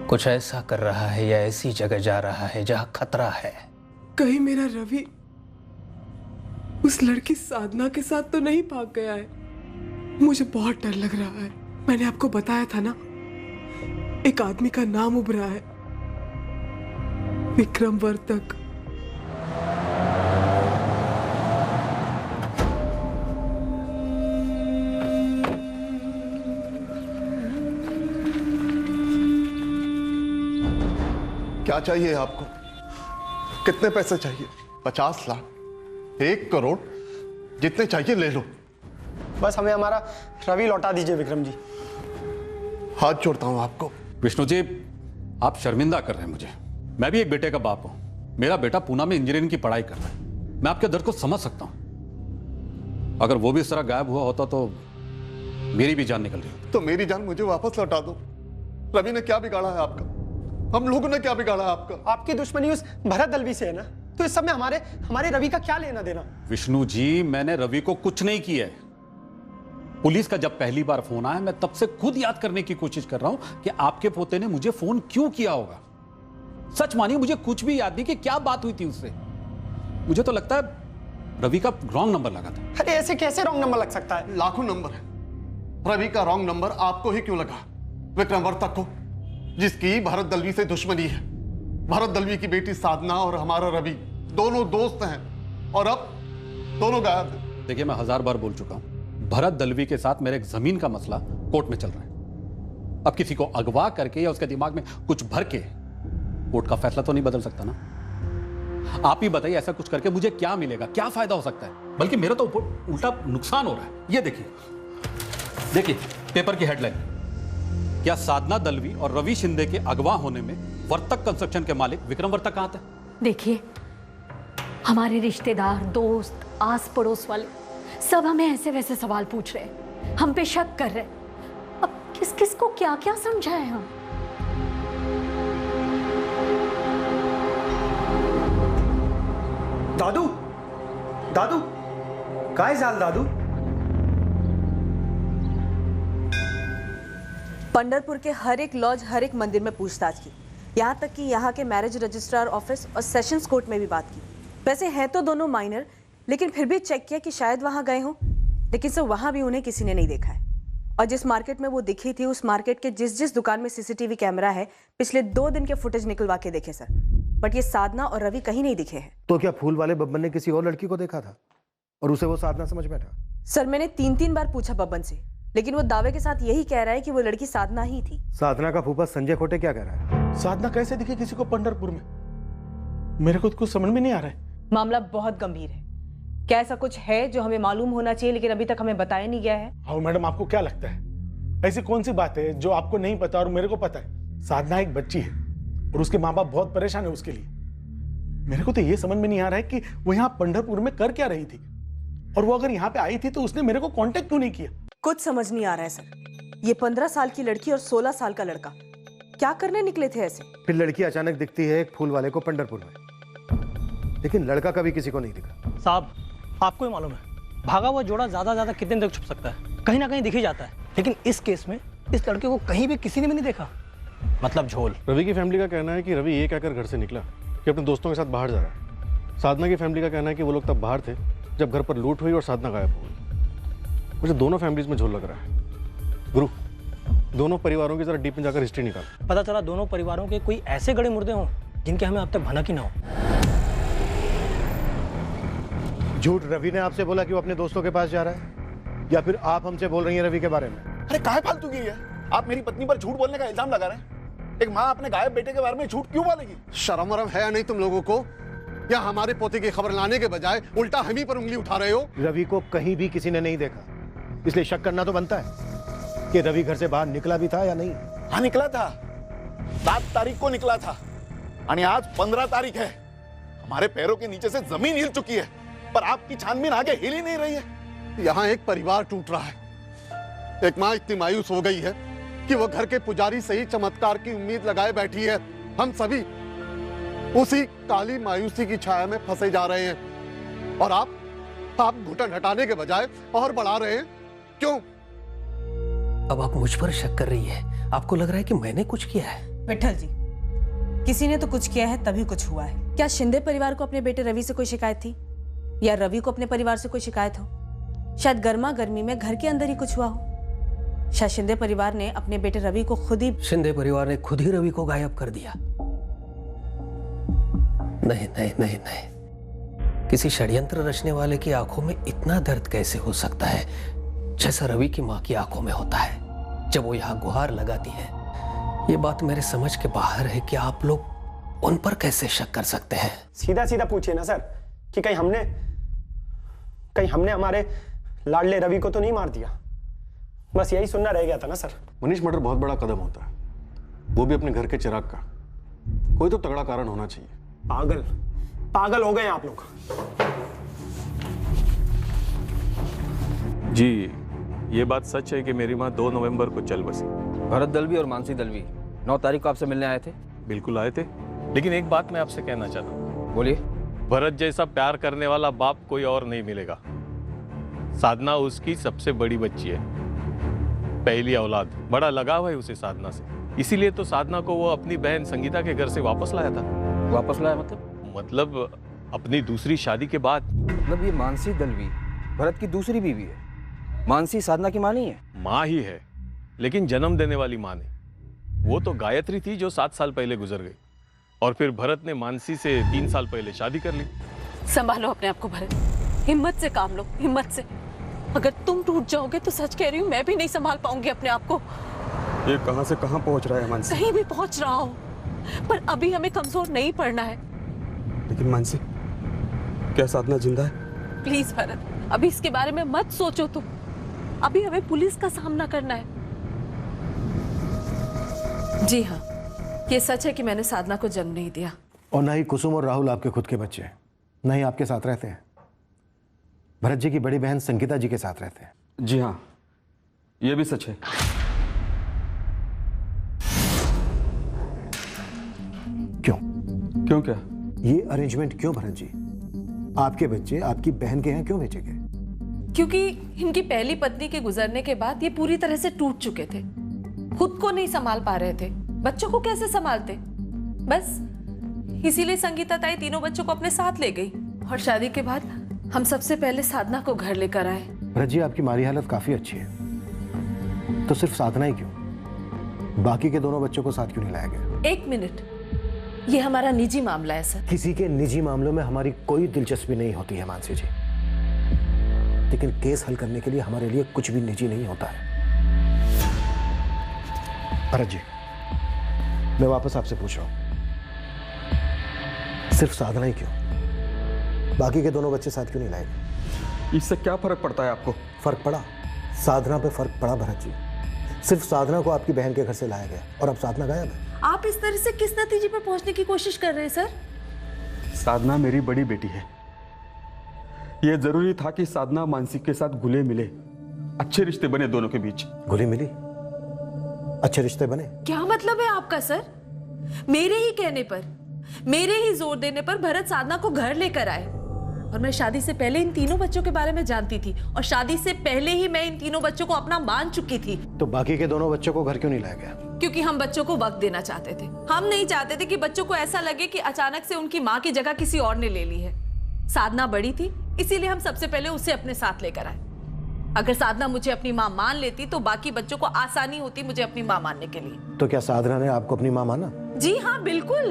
कुछ ऐसा कर रहा है या ऐसी जगह जा रहा है जहां खतरा है। कहीं मेरा रवि उस लड़की साधना के साथ तो नहीं भाग गया है? मुझे बहुत डर लग रहा है। मैंने आपको बताया था ना, एक आदमी का नाम उभरा है, विक्रम वर्तक। क्या चाहिए आपको? कितने पैसे चाहिए? 50 लाख, 1 करोड़, जितने चाहिए ले लो। बस हमें हमारा रवि लौटा दीजिए विक्रम जी। हाथ जोड़ता हूं आपको। विष्णु जी, आप शर्मिंदा कर रहे हैं मुझे। मैं भी एक बेटे का बाप हूं। मेरा बेटा पूना में इंजीनियरिंग की पढ़ाई कर रहा है। मैं आपके दर्द को समझ सकता हूं। अगर वो भी इस तरह गायब हुआ होता तो मेरी भी जान निकल रही। तो मेरी जान मुझे वापस लौटा दो। रवि ने क्या बिगाड़ा है आपका? हम लोगों ने क्या बिगाड़ा है आपका? आपकी दुश्मनी उस भरत दलवी से है ना, तो इस सब में हमारे रवि का क्या लेना देना? विष्णु जी, मैंने रवि को कुछ नहीं किया है। पुलिस का जब पहली बार फोन आया, मैं तब से खुद याद करने की कोशिश कर रहा हूं कि आपके पोते ने मुझे फोन क्यों किया होगा। सच मानिए, मुझे कुछ भी याद नहीं कि क्या बात हुई थी उससे। मुझे तो लगता है रवि का रॉन्ग नंबर लगा था। अरे ऐसे कैसे रॉन्ग नंबर लग सकता है? लाखों नंबर है, रवि का रॉन्ग नंबर आपको ही क्यों लगा? विक्रम वर्तक को, जिसकी भरत दलवी से दुश्मनी है। भरत दलवी की बेटी साधना और हमारा रवि दोनों दोस्त हैं और अब दोनों गायब हैं। देखिए, मैं 1000 बार बोल चुका हूं, भरत दलवी के साथ मेरे एक जमीन का मसला कोर्ट में चल रहा है। अब किसी को अगवा करके या उसके दिमाग में कुछ भर के कोर्ट का फैसला तो नहीं बदल सकता ना। आप ही बताइए, ऐसा कुछ करके मुझे क्या मिलेगा, क्या फायदा हो सकता है? बल्कि मेरा तो उल्टा नुकसान हो रहा है। ये देखिए पेपर की हेडलाइन, क्या साधना दलवी और रवि शिंदे के अगवा होने में वर्तक कंस्ट्रक्शन के मालिक विक्रम वर्तक कहां थे? देखिए, हमारे रिश्तेदार, दोस्त, आस पड़ोस वाले सब हमें ऐसे वैसे सवाल पूछ रहे हैं, हम पे शक कर रहे हैं। अब किस किस को क्या क्या समझाएं हम? दादू, दादू, काय झाल दादू? पंढरपुर के हर एक लॉज, हर एक मंदिर में पूछताछ की, यहाँ तक कि यहाँ के मैरिज रजिस्ट्रार ऑफिस और सेशंस कोर्ट में भी बात की। वैसे हैं तो दोनों माइनर, लेकिन फिर भी चेक किया कि शायद वहाँ गए हों, लेकिन सर वहाँ भी उन्हें किसी ने नहीं देखा है। और जिस मार्केट में वो दिखी थी, उस मार्केट के जिस दुकान में सीसीटीवी कैमरा है, पिछले 2 दिन के फुटेज निकलवा के देखे सर, बट ये साधना और रवि कहीं नहीं दिखे हैं। तो क्या फूल वाले बब्बन ने किसी और लड़की को देखा था और उसे वो साधना समझ बैठा? सर मैंने 3 बार पूछा बब्बन से, लेकिन वो दावे के साथ यही कह रहा है कि वो लड़की साधना ही थी। साधना का फूफा संजय खोटे क्या कह रहा है? साधना कैसे दिखी किसी को पंढरपुर में? मेरे को कुछ समझ में नहीं आ रहा है। मामला बहुत गंभीर है। क्या ऐसा कुछ है जो हमें मालूम होना चाहिए लेकिन अभी तक हमें बताया नहीं गया है? हाँ मैडम, आपको क्या लगता है ऐसी कौन सी बात है जो आपको नहीं पता और मेरे को पता है? साधना एक बच्ची है और उसके माँ बाप बहुत परेशान है उसके लिए। मेरे को तो ये समझ में नहीं आ रहा है कि वो यहाँ पंढरपुर में कर क्या रही थी, और वो अगर यहाँ पे आई थी तो उसने मेरे को कांटेक्ट क्यों नहीं किया? कुछ समझ नहीं आ रहा है सर। ये 15 साल की लड़की और 16 साल का लड़का क्या करने निकले थे ऐसे? फिर लड़की अचानक दिखती है एक फूल वाले को पंढरपुर में, लेकिन लड़का कभी किसी को नहीं दिखा। साहब, आपको ही मालूम है, भागा हुआ जोड़ा ज्यादा कितने दिन तक छुप सकता है? कहीं ना कहीं दिख ही जाता है। लेकिन इस केस में इस लड़के को कहीं भी किसी ने भी नहीं देखा, मतलब झोल। रवि की फैमिली का कहना है कि रवि ये कहकर घर से निकला कि अपने दोस्तों के साथ बाहर जा रहा है। साधना की फैमिली का कहना है कि वो लोग तब बाहर थे जब घर पर लूट हुई और साधना गायब हो गई। मुझे दोनों फैमिलीज में झोल लग रहा है। गुरु, दोनों परिवारों की जरा डीप में जाकर हिस्ट्री निकाल। पता चला दोनों परिवारों के कोई ऐसे गड़े मुर्दे हों जिनके हमें अब तक भनक ही ना हो। झूठ रवि ने आपसे बोला कि वो अपने दोस्तों के पास जा रहा है, या फिर आप हमसे बोल रही हैं रवि के बारे में? अरे काहे फालतू की है? आप मेरी पत्नी पर झूठ बोलने का इल्जाम लगा रहे हैं। एक माँ अपने गायब बेटे के बारे में झूठ क्यों बोलेगी? शर्म वरम है या नहीं तुम लोगों को? या हमारे पोते की खबर लाने के बजाय उल्टा हम ही पर उंगली उठा रहे हो? रवि को कहीं भी किसी ने नहीं देखा, इसलिए शक करना तो बनता है कि रवि घर से बाहर निकला भी था या नहीं। हाँ निकला था, 7 तारीख को निकला था। आणि आज 15 तारीख है, हमारे पैरों के नीचे से जमीन हिल चुकी है, पर आपकी छानबीन आगे हिल ही नहीं रही है। यहाँ एक परिवार टूट रहा है। एक माँ इतनी मायूस हो गई है कि वो घर के पुजारी से ही चमत्कार की उम्मीद लगाए बैठी है। हम सभी उसी काली मायूसी की छाया में फंसे जा रहे हैं और आप घुटन हटाने के बजाय और बढ़ा रहे हैं। क्यों? अब आप मुझ पर शक कर रही है? आपको लग रहा है कि मैंने कुछ किया है? विठल जी, किसी ने तो कुछ किया है तभी कुछ हुआ है। क्या शिंदे परिवार को अपने बेटे रवि से कोई शिकायत थी, या रवि को अपने परिवार से कोई शिकायत हो? शायद गर्मा गर्मी में घर के अंदर ही कुछ हुआ हो। शायद शिंदे परिवार ने अपने बेटे रवि को खुद ही शिंदे परिवार ने खुद ही रवि को गायब कर दिया। नहीं नहीं नहीं नहीं, किसी षड्यंत्र रचने वाले की आंखों में इतना दर्द कैसे हो सकता है जैसा रवि की मां की आंखों में होता है जब वो यहाँ गुहार लगाती है। ये बात मेरे समझ के बाहर है कि आप लोग उन पर कैसे शक कर सकते हैं। सीधा सीधा पूछिए ना सर कि कहीं हमने हमारे लाडले रवि को तो नहीं मार दिया। बस यही सुनना रह गया था ना सर। मनीष, मर्डर बहुत बड़ा कदम होता है, वो भी अपने घर के चिराग का। कोई तो तगड़ा कारण होना चाहिए। पागल हो गए आप लोग। जी, ये बात सच है कि मेरी माँ 2 नवंबर को चल बसी। भरत दलवी और मानसी दलवी 9 तारीख को आपसे मिलने आए थे? बिल्कुल आए थे, लेकिन एक बात मैं आपसे कहना चाहता हूँ। बोलिए। भरत जैसा प्यार करने वाला बाप कोई और नहीं मिलेगा। साधना उसकी सबसे बड़ी बच्ची है, पहली औलाद। बड़ा लगाव है उसे साधना से, इसीलिए तो साधना को वो अपनी बहन संगीता के घर से वापस लाया था। वापस लाया मतलब अपनी दूसरी शादी के बाद। मतलब ये मानसी दलवी भरत की दूसरी बीवी है? मानसी साधना की माँ नहीं है? माँ ही है, लेकिन जन्म देने वाली माँ नहीं। वो तो गायत्री थी जो 7 साल पहले गुजर गई, और फिर भरत ने मानसी से 3 साल पहले शादी कर ली। संभालो अपने आप को भरत, हिम्मत से काम लो, हिम्मत से। अगर तुम टूट जाओगे तो सच कह रही हूँ, मैं भी नहीं संभाल पाऊंगी अपने आप को। ये कहां से कहां पहुंच रहा है मानसी? कहीं भी पहुंच रहा हूँ, पर अभी हमें कमजोर नहीं पड़ना है। लेकिन मानसी, क्या साधना जिंदा है? प्लीज भरत, अभी इसके बारे में मत सोचो तुम। अभी हमें पुलिस का सामना करना है। जी हाँ, ये सच है कि मैंने साधना को जन्म नहीं दिया। और ना ही कुसुम और राहुल आपके खुद के बच्चे हैं, ना ही आपके साथ रहते हैं। भरत जी की बड़ी बहन संगीता जी के साथ रहते हैं। जी हाँ, ये भी सच है। क्यों क्या? ये अरेंजमेंट क्यों भरत जी? आपके बच्चे आपकी बहन के यहाँ क्यों भेजे गए? क्योंकि इनकी पहली पत्नी के गुजरने के बाद ये पूरी तरह से टूट चुके थे, खुद को नहीं संभाल पा रहे थे, बच्चों को कैसे संभालते। बस इसीलिए संगीता ताई तीनों बच्चों को अपने साथ ले गई, और शादी के बाद हम सबसे पहले साधना को घर लेकर आए। भरत जी, आपकी माली हालत काफी अच्छी है, तो सिर्फ साधना ही क्यों? बाकी के दोनों बच्चों को साथ क्यों नहीं लाया गया? 1 मिनट, ये हमारा निजी मामला है सर। किसी के निजी मामलों में हमारी कोई दिलचस्पी नहीं होती है मानसी जी, लेकिन केस हल करने के लिए हमारे लिए कुछ भी निजी नहीं होता है। भरत जी, मैं वापस आपसे पूछ रहा हूं, सिर्फ साधना ही क्यों? बाकी के दोनों बच्चे साथ क्यों नहीं लाए? इससे क्या फर्क पड़ता है आपको? फर्क पड़ा, साधना पे फर्क पड़ा भरत जी। सिर्फ साधना को आपकी बहन के घर से लाया गया और अब साधना गायब है। आप इस तरह से किस नतीजे पर पहुंचने की कोशिश कर रहे हैं सर? साधना मेरी बड़ी बेटी है। यह जरूरी था कि साधना मानसी के साथ घुले मिले, अच्छे रिश्ते बने दोनों के बीच। घुली मिली, अच्छे रिश्ते बने? क्या मतलब है आपका सर? मेरे ही कहने पर, मेरे ही जोर देने पर भरत साधना को घर लेकर आए, और मैं शादी से पहले इन तीनों बच्चों के बारे में जानती थी, और शादी से पहले ही मैं इन तीनों बच्चों को अपना मान चुकी थी। तो बाकी के दोनों बच्चों को घर क्यों नहीं लाया गया? क्योंकि हम बच्चों को वक्त देना चाहते थे। हम नहीं चाहते थे कि बच्चों को ऐसा लगे कि अचानक से उनकी माँ की जगह किसी और ने ले ली है। साधना बड़ी थी, इसीलिए हम सबसे पहले उसे अपने साथ लेकर आए। अगर साधना मुझे अपनी माँ मान लेती तो बाकी बच्चों को आसानी होती मुझे अपनी माँ मानने के लिए। तो क्या साधना ने आपको अपनी माँ माना? जी हाँ, बिल्कुल।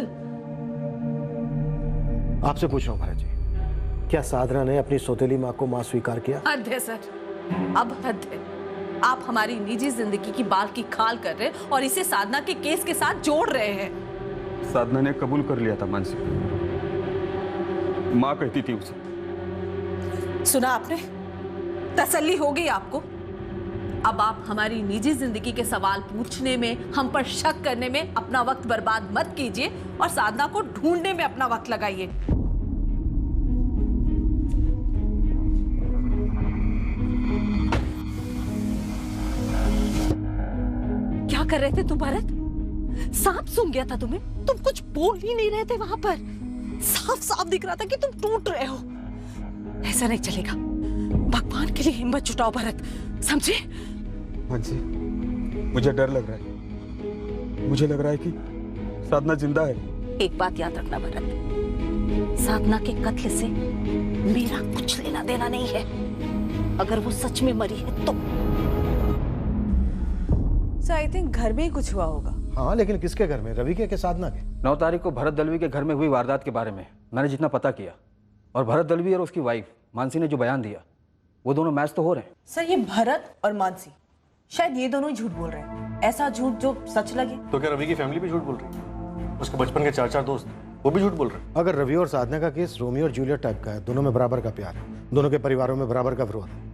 आपसे पूछ रहा हूँ भरत जी, क्या साधना ने अपनी सौतेली माँ को माँ स्वीकार किया? हद है सर, अब हद है। आप हमारी निजी जिंदगी की बाल की खाल कर रहे हैं और इसे साधना के केस के साथ जोड़ रहे हैं। साधना ने कबूल कर लिया था मानसी, माँ कहती थी उसे। सुना आपने? तसल्ली हो गई आपको? अब आप हमारी निजी जिंदगी के सवाल पूछने में, हम पर शक करने में अपना वक्त बर्बाद मत कीजिए और साधना को ढूंढने में अपना वक्त लगाइए। क्या कर रहे थे तुम भरत? सांप सूंघ गया था तुम्हें? तुम कुछ बोल ही नहीं रहे थे वहां पर। साफ साफ दिख रहा था कि तुम टूट रहे हो। ऐसा नहीं चलेगा। भगवान के लिए हिम्मत जुटाओ भरत, समझे? मानसी, मुझे डर लग रहा है। मुझे लग रहा है कि साधना जिंदा है। एक बात याद रखना भरत, साधना के कत्ल से मेरा कुछ लेना देना नहीं है। अगर वो सच में मरी है तो आई थिंक घर में ही कुछ हुआ होगा। हाँ, लेकिन किसके घर में? रवि के साधना के? 9 तारीख को भरत दलवी के घर में हुई वारदात के बारे में मैंने जितना पता किया, और भरत दलवी और उसकी वाइफ मानसी ने जो बयान दिया, वो दोनों मैच तो हो रहे हैं। सर, ये भरत और मानसी शायद ये दोनों ही झूठ बोल रहे हैं। ऐसा झूठ जो सच लगे। तो क्या रवि की फैमिली भी झूठ बोल रही है? उसके बचपन के 4 दोस्त, वो भी झूठ बोल रहे हैं? अगर रवि और साधना का केस रोमियो और जूलियट टाइप का है, दोनों में बराबर का प्यार है, दोनों के परिवारों में बराबर का विरोध है,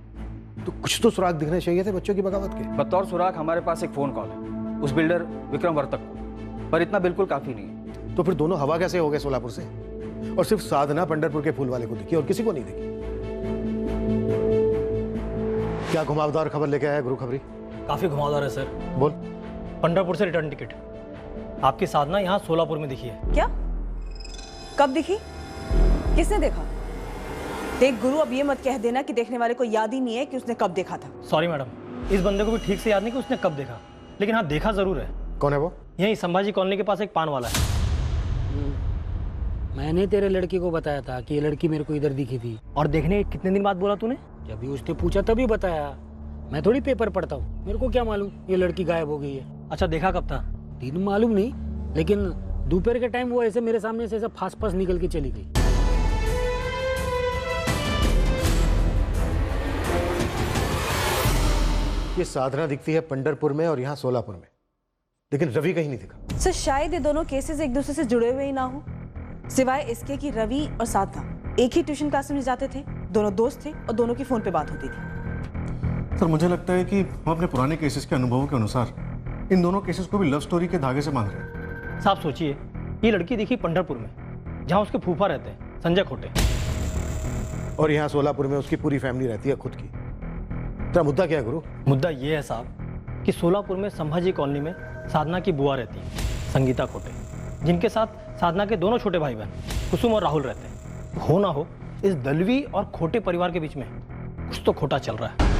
तो कुछ तो सुराग दिखने चाहिए थे बच्चों की बगावत के। बतौर सुराग हमारे पास एक फोन कॉल है उस बिल्डर विक्रम वर्तक को, पर इतना बिल्कुल काफी नहीं है। तो फिर दोनों हवा कैसे हो गए सोलापुर से? और सिर्फ साधना पंढरपुर के फूल वाले को दिखी और किसी को नहीं दिखी। क्या घुमावदार खबर लेके आया गुरु खबरी? काफी घुमावदार है सर। बोल। पंढरपुर से रिटर्न टिकट। आपकी साधना यहाँ सोलापुर में दिखी है। क्या? कब दिखी? किसने देखा? देख गुरु, अब ये मत कह देना कि देखने वाले को याद ही नहीं है कि उसने कब देखा था। सॉरी मैडम, इस बंदे को भी ठीक से याद नहीं कि उसने कब देखा, लेकिन हाँ देखा जरूर है। कौन है वो? यही संभाजी कॉलोनी के पास एक पान वाला है। मैंने तेरे लड़की को बताया था कि ये लड़की मेरे को इधर दिखी थी। और देखने कितने दिन बाद बोला तूने? जब भी उसने पूछा तभी बताया। मैं थोड़ी पेपर पढ़ता हूँ, मेरे को क्या मालूम ये लड़की गायब हो गई है। अच्छा, देखा कब था? दिन मालूम नहीं, लेकिन दोपहर के टाइम वो ऐसे मेरे सामने से ऐसा फास फास निकल के चली गई। ये साधना दिखती है पंढरपुर में और यहाँ सोलापुर में, लेकिन रवि कहीं नहीं दिखा। सर, शायद ये दोनों केसेस एक दूसरे से जुड़े हुए ही ना हो, सिवाय इसके कि रवि और साधना एक ही ट्यूशन क्लास में जाते थे, दोनों दोस्त थे और दोनों की फोन पे बात होती थी। सर, मुझे लगता है कि हम अपने पुराने केसेस के अनुभवों के अनुसार इन दोनों केसेस को भी लव स्टोरी के धागे से बांध रहे हैं। साहब सोचिए, ये लड़की दिखी पंढरपुर में जहाँ उसके फूफा रहते हैं, संजय खोटे, और यहाँ सोलापुर में उसकी पूरी फैमिली रहती है खुद की। तेरा मुद्दा क्या है गुरु? मुद्दा ये है साहब कि सोलापुर में संभाजी कॉलोनी में साधना की बुआ रहती है, संगीता खोटे, जिनके साथ साधना के दोनों छोटे भाई बहन कुसुम और राहुल रहते हैं। हो ना हो, इस दलवी और खोटे परिवार के बीच में कुछ तो खोटा चल रहा है।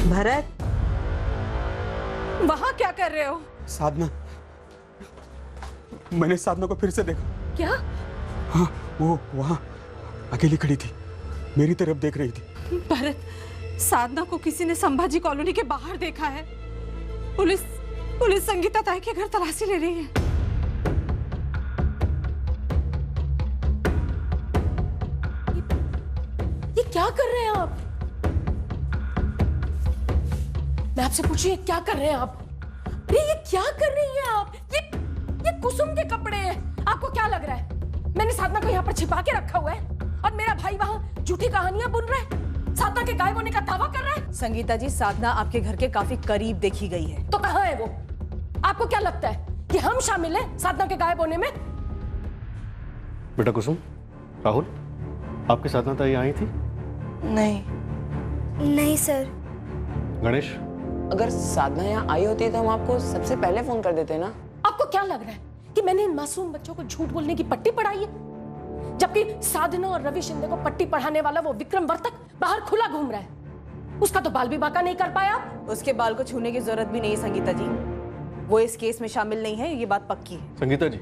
भरत, वहां क्या कर रहे हो? साधना, मैंने साधना को फिर से देखा। क्या? हाँ, वो वहां अकेली खड़ी थी, मेरी तरफ देख रही थी। भरत, साधना को किसी ने संभाजी कॉलोनी के बाहर देखा है। पुलिस संगीता ताई के घर तलाशी ले रही है। ये क्या कर रहे हैं आप? मैं आपसे पूछूं, ये क्या कर रहे हैं आप? अरे ये क्या कर रही हैं आप? ये कुसुम के कपड़े हैं। आपको क्या लग रहा है मैंने साधना को यहाँ पर छिपा के रखा हुआ है और मेरा भाई वहाँ झूठी कहानियां बुन रहा है, साधना के गायब होने का दावा कर रहा है? संगीता जी, साधना आपके घर के काफी करीब देखी गई है। तो कहाँ है वो? आपको क्या लगता है कि हम शामिल हैं साधना के गायब होने में? बेटा कुसुम, राहुल, आपके साधना ताई आई थी? नहीं सर। गणेश, अगर साधना यहाँ आई होती तो हम आपको सबसे पहले फोन कर देते ना। आपको क्या लग रहा है कि मैंने इन मासूम बच्चों को झूठ बोलने की पट्टी पढ़ाई है? जबकि साधना और रवि शिंदे को पट्टी पढ़ाने वाला वो विक्रम वर्तक बाहर खुला घूम रहा है। उसका तो बाल भी बाका नहीं कर पाया। उसके बाल को छूने की जरूरत भी नहीं है संगीता जी, वो इस केस में शामिल नहीं है, ये बात पक्की है। संगीता जी,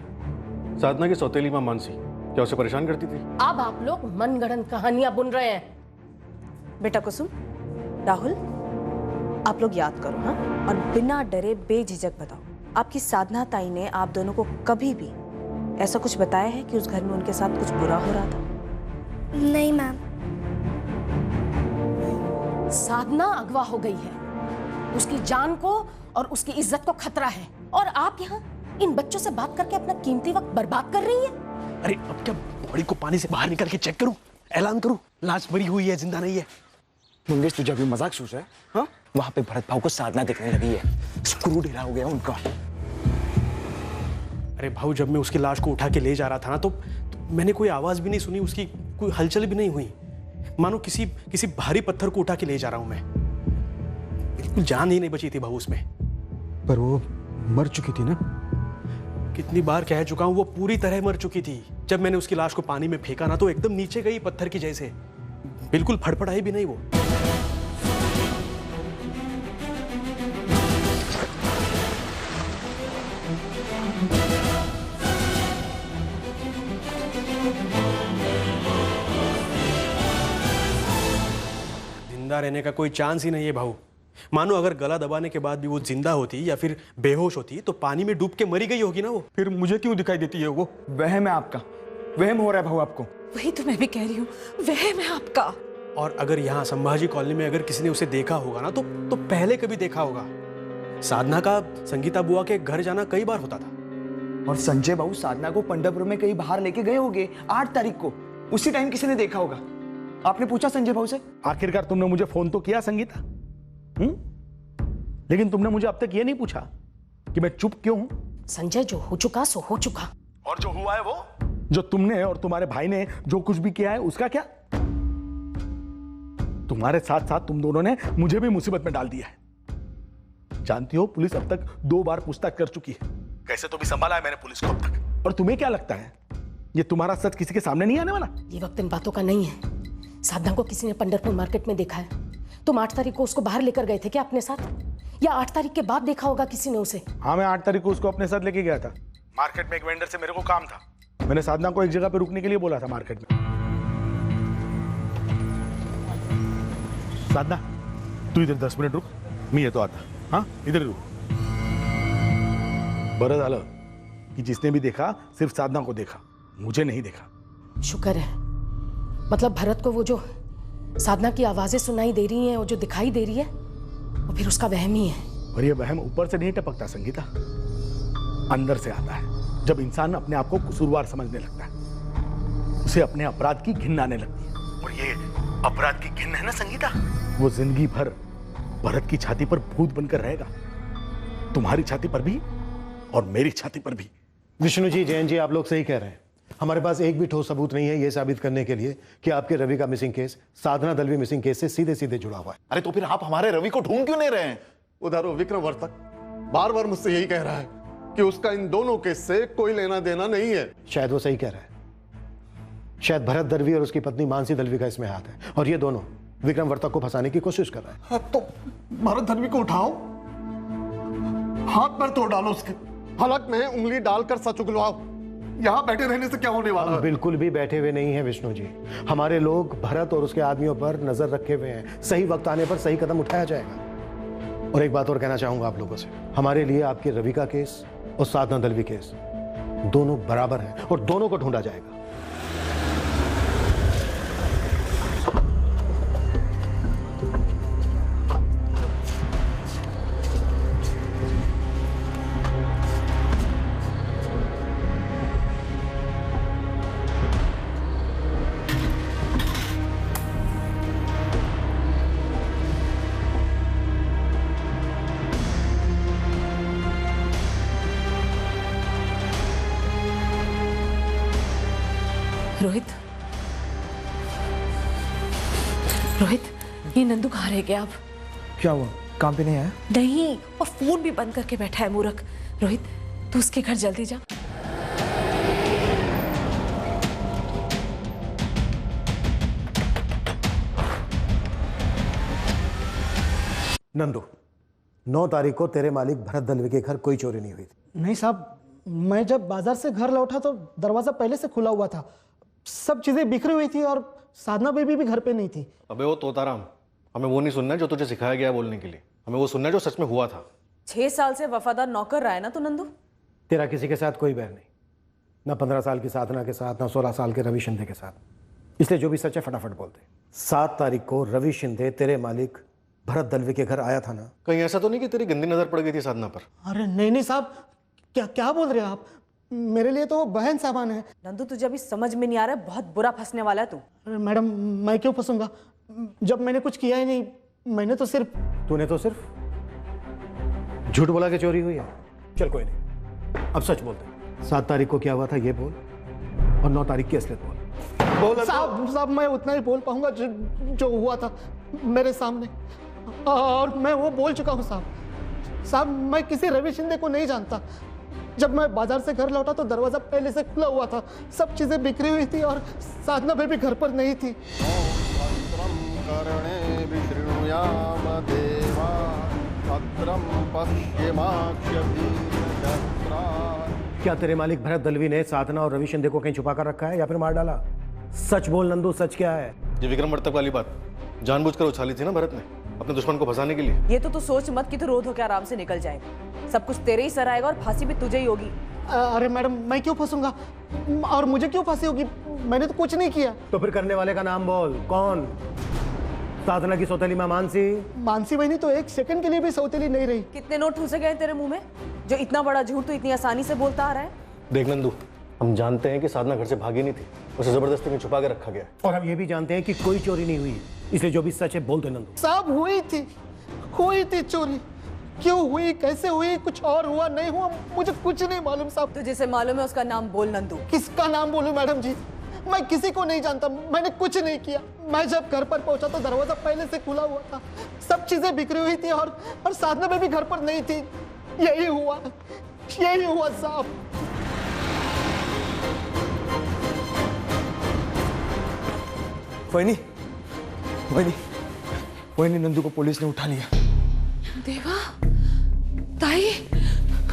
साधना की सौतेली मां मानसी क्या उसे परेशान करती थी? अब आप लोग मनगढ़ंत कहानियां बुन रहे हैं। बेटा कुसुम, राहुल, आप लोग याद करो हाँ, और बिना डरे बेझिझक बताओ, आपकी साधना ताई ने आप दोनों को कभी भी ऐसा कुछ बताया है कि उस घर में उनके साथ कुछ बुरा हो रहा था? नहीं मैम। साधना अगवा हो गई है, उसकी जान को और उसकी इज्जत को खतरा है, और आप यहाँ इन बच्चों से बात करके अपना कीमती वक्त बर्बाद कर रही है। अरे अब क्या बॉडी को पानी से बाहर निकाल के चेक करूं, ऐलान करूं लाश मरी हुई है जिंदा नहीं है? मंगेश तुझे अभी मजाक सोच रहा है? हाँ, वहां पे भरत भाव को साधना दिखने लगी है, स्क्रू ढीला हो गया उनका। अरे भाऊ, जब मैं उसकी लाश को उठा के ले जा रहा था ना तो मैंने कोई आवाज भी नहीं सुनी, उसकी कोई हलचल भी नहीं हुई, मानो किसी भारी पत्थर को उठा के ले जा रहा हूं मैं। बिल्कुल जान ही नहीं बची थी भाऊ उसमें। पर वो मर चुकी थी ना? कितनी बार कह चुका हूं, वो पूरी तरह मर चुकी थी। जब मैंने उसकी लाश को पानी में फेंका ना तो एकदम नीचे गई पत्थर की जैसे, बिल्कुल फड़फड़ाई भी नहीं वो। जिंदा रहने का कोई चांस ही नहीं है भाऊ। मानो अगर गला दबाने के बाद भी वो जिंदा होती या फिर बेहोश होती तो पानी में डूब के मरी गई होगी ना वो। फिर मुझे क्यों दिखाई देती है वो? वहम है आपका, वहम हो रहा है भाऊ आपको। वही तो मैं भी कह रही हूँ, वहम है आपका। और अगर यहाँ संभाजी कॉलोनी में अगर किसी ने उसे देखा होगा ना तो पहले कभी देखा होगा। साधना का संगीता बुआ के घर जाना कई बार होता था। और संजय बाबू साधना को पंडरपुर में कहीं बाहर लेके गए होंगे 8 तारीख को, उसी टाइम किसी ने देखा होगा। आपने पूछा संजय बाबू से? आखिरकार तुमने मुझे फोन तो किया संगीता, लेकिन तुमने मुझे अब तक ये नहीं पूछा कि मैं चुप क्यों हूं। संजय, जो हो चुका सो हो चुका, और जो हुआ है वो, जो तुमने और तुम्हारे भाई ने जो कुछ भी किया है उसका क्या? तुम्हारे साथ साथ तुम दोनों ने मुझे भी मुसीबत में डाल दिया है। जानती हो, पुलिस अब तक 2 बार पूछताछ कर चुकी है। कैसे तो भी संभाला है मैंने पुलिस को अब तक। और तुम्हें क्या लगता है ये तुम्हारा सच किसी के सामने नहीं आने वाला? ये वक्त इन बातों का नहीं है। साधना को किसी ने पंडरपुर मार्केट में देखा है। तुम 8 तारीख को उसको बाहर लेकर गए थे क्या अपने साथ, या 8 तारीख के बाद देखा होगा किसी ने उसे? हाँ, मैं 8 तारीख को उसको अपने साथ लेके गया था। मार्केट में एक वेंडर से मेरे को काम था। मैंने साधना को एक जगह पे रुकने के लिए बोला था मार्केट में। साधना, तू इधर 10 मिनिट रुक, मी येतो आता। हाँ, इधर रुक। बरं झालं कि जिसने भी देखा सिर्फ साधना को देखा, मुझे नहीं देखा। शुक्र है। मतलब भरत को वो जो साधना की आवाजें सुनाई दे रही हैं, वो जो दिखाई दे रही है, वो फिर उसका वहम ही है। और ये वहम ऊपर से नहीं टपकता संगीता, अंदर से आता है। जब इंसान अपने आप को कसूरवार समझने लगता है, उसे अपने अपराध की घिन आने लगती है। और ये अपराध की घिन है ना संगीता, वो जिंदगी भर भरत की छाती पर भूत बनकर रहेगा। तुम्हारी छाती पर भी और मेरी छाती पर भी। विष्णु जी, जैन जी, आप लोग सही कह रहे हैं। हमारे पास एक भी ठोस सबूत नहीं है ये साबित करने के लिए कि आपके रवि का मिसिंग केस साधना दलवी मिसिंग केस से सीधे सीधे जुड़ा हुआ है। अरे तो फिर आप हमारे रवि को ढूंढ क्यों नहीं रहे हैं? उधर वो विक्रम वर्तक बार बार मुझसे यही कह रहा है कि उसका इन दोनों केस से कोई लेना देना नहीं है। शायद वो सही कह रहा है। शायद भरत दलवी और उसकी पत्नी मानसी दलवी का इसमें हाथ है, और ये दोनों विक्रम वर्तक को फंसाने की कोशिश कर रहे हैं। हाँ, तो भरत दलवी को उठाओ, हाथ पर तोड़ डालो उसके, हलक में उंगली डालकर सच उगलवाओ। यहाँ बैठे रहने से क्या होने वाला है? बिल्कुल भी बैठे हुए नहीं है विष्णु जी। हमारे लोग भरत और उसके आदमियों पर नजर रखे हुए हैं। सही वक्त आने पर सही कदम उठाया जाएगा। और एक बात और कहना चाहूंगा आप लोगों से, हमारे लिए आपके रवि का केस और साधना दलवी केस दोनों बराबर हैं और दोनों को ढूंढा जाएगा। रोहित, रोहित, ये नंदू कहाँ रह गया अब? क्या हुआ, काम पे नहीं आया? नहीं, और फोन भी बंद करके बैठा है मूर्ख। रोहित, तू उसके घर जल्दी जा। नंदू, 9 तारीख को तेरे मालिक भरत दलवी के घर कोई चोरी नहीं हुई थी। नहीं साहब, मैं जब बाजार से घर लौटा तो दरवाजा पहले से खुला हुआ था, सब चीजें बिखरी हुई थी और साधना बेबी भी घर पे नहीं थी। अबे वो तोताराम, हमें वो नहीं सुनना है जो तुझे सिखाया गया बोलने के लिए, हमें वो सुनना है जो सच में हुआ था। 6 साल से वफादार नौकर रहा है ना तो नंदू। तेरा किसी के साथ कोई बैर नहीं, ना 15 साल की साधना के साथ, ना 16 साल के रवि शिंदे के साथ, इसलिए जो भी सच है फटाफट बोलते। 7 तारीख को रवि शिंदे तेरे मालिक भरत दलवी के घर आया था ना? कहीं ऐसा तो नहीं कि तेरी गंदी नजर पड़ गई थी साधना पर? अरे नहीं नहीं साहब, क्या क्या बोल रहे हो आप? मेरे लिए तो वो बहन सामान है। नंदू तुझे अभी समझ में नहीं आ रहा है, बहुत बुरा फंसने वाला है तू। अरे मैडम, मैं क्यों फंसूंगा जब मैंने कुछ किया ही नहीं। मैंने तो सिर्फ तूने तो सिर्फ झूठ बोला कि चोरी हुई है। चल कोई नहीं, अब सच बोलते। 7 तारीख को क्या हुआ था ये बोल, और 9 तारीख की असलियत बोल। साहब मैं उतना ही बोल पाऊंगा जो हुआ था मेरे सामने, और मैं वो बोल चुका हूँ साहब। मैं किसी रवि शिंदे को नहीं जानता। जब मैं बाजार से घर लौटा तो दरवाजा पहले से खुला हुआ था, सब चीजें बिखरी हुई थी और साधना बेबी घर पर नहीं थी। क्या तेरे मालिक भरत दलवी ने साधना और रवि शिंदे को कहीं छुपा कर रखा है या फिर मार डाला? सच बोल नंदू, सच क्या है? ये विक्रम वर्तक वाली बात जानबूझकर उछाली थी ना भरत ने, अपने दुश्मन को फंसाने के लिए। ये तो तू सोच मत कि तू रोध होकर आराम से निकल जाएगा। सब कुछ तेरे ही सर आएगा और फांसी भी तुझे ही होगी। अरे मैडम, मैं क्यों फंसूंगा और मुझे क्यों फांसी होगी? मैंने तो कुछ नहीं किया। तो फिर करने वाले का नाम बोल, कौन? साधना की सौतेली मां मानसी? मानसी बहनी तो 1 सेकंड के लिए भी सौतेली नहीं रही। कितने नोट ठूसे गए तेरे मुंह में जो इतना बड़ा झूठ तू इतनी आसानी से बोलता आ रहा है? देख नंदू, हम जानते हैं कि साधना घर से भागी नहीं थी, उसे जबरदस्ती में छुपा के रखा गया। और हम ये भी जानते हैं कि कोई चोरी नहीं हुई, इसलिए जो भी सच है बोल दे नंदू। साहब हुई थी चोरी। क्यों हुई, कैसे हुई, कुछ और हुआ नहीं हुआ, मुझे कुछ नहीं मालूम साहब। तुझे से मालूम है उसका नाम बोल नंदू। किसका नाम बोलूं मैडम जी? मैं किसी को नहीं जानता, मैंने कुछ नहीं किया। मैं जब घर पर पहुंचा तो दरवाजा पहले से खुला हुआ था, सब चीजें बिखरी हुई थी और साधना बेबी घर पर नहीं थी। यही हुआ साहब। वही नंदू को पुलिस ने उठा लिया। देवा, ताई,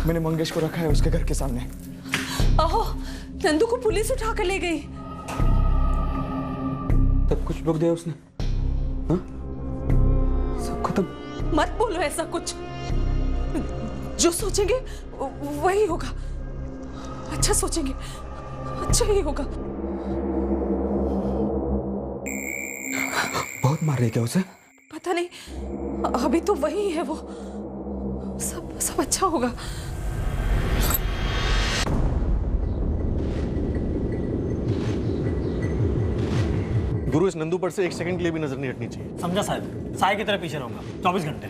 मैंने मंगेश को रखा है उसके घर के सामने। आहो, नंदू को पुलिस उठा कर ले गई। तब कुछ रोक दिया उसने? हाँ? सब खत्म। मत बोलो ऐसा कुछ, जो सोचेंगे वही होगा। अच्छा सोचेंगे, अच्छा ही होगा। बहुत मार रही क्या उसे? पता नहीं, अभी तो वही है वो। सब अच्छा होगा। गुरु, इस नंदू पर से 1 सेकंड के लिए भी नजर नहीं हटनी चाहिए। समझा साहब, साय की तरह पीछे रहूंगा 24 घंटे।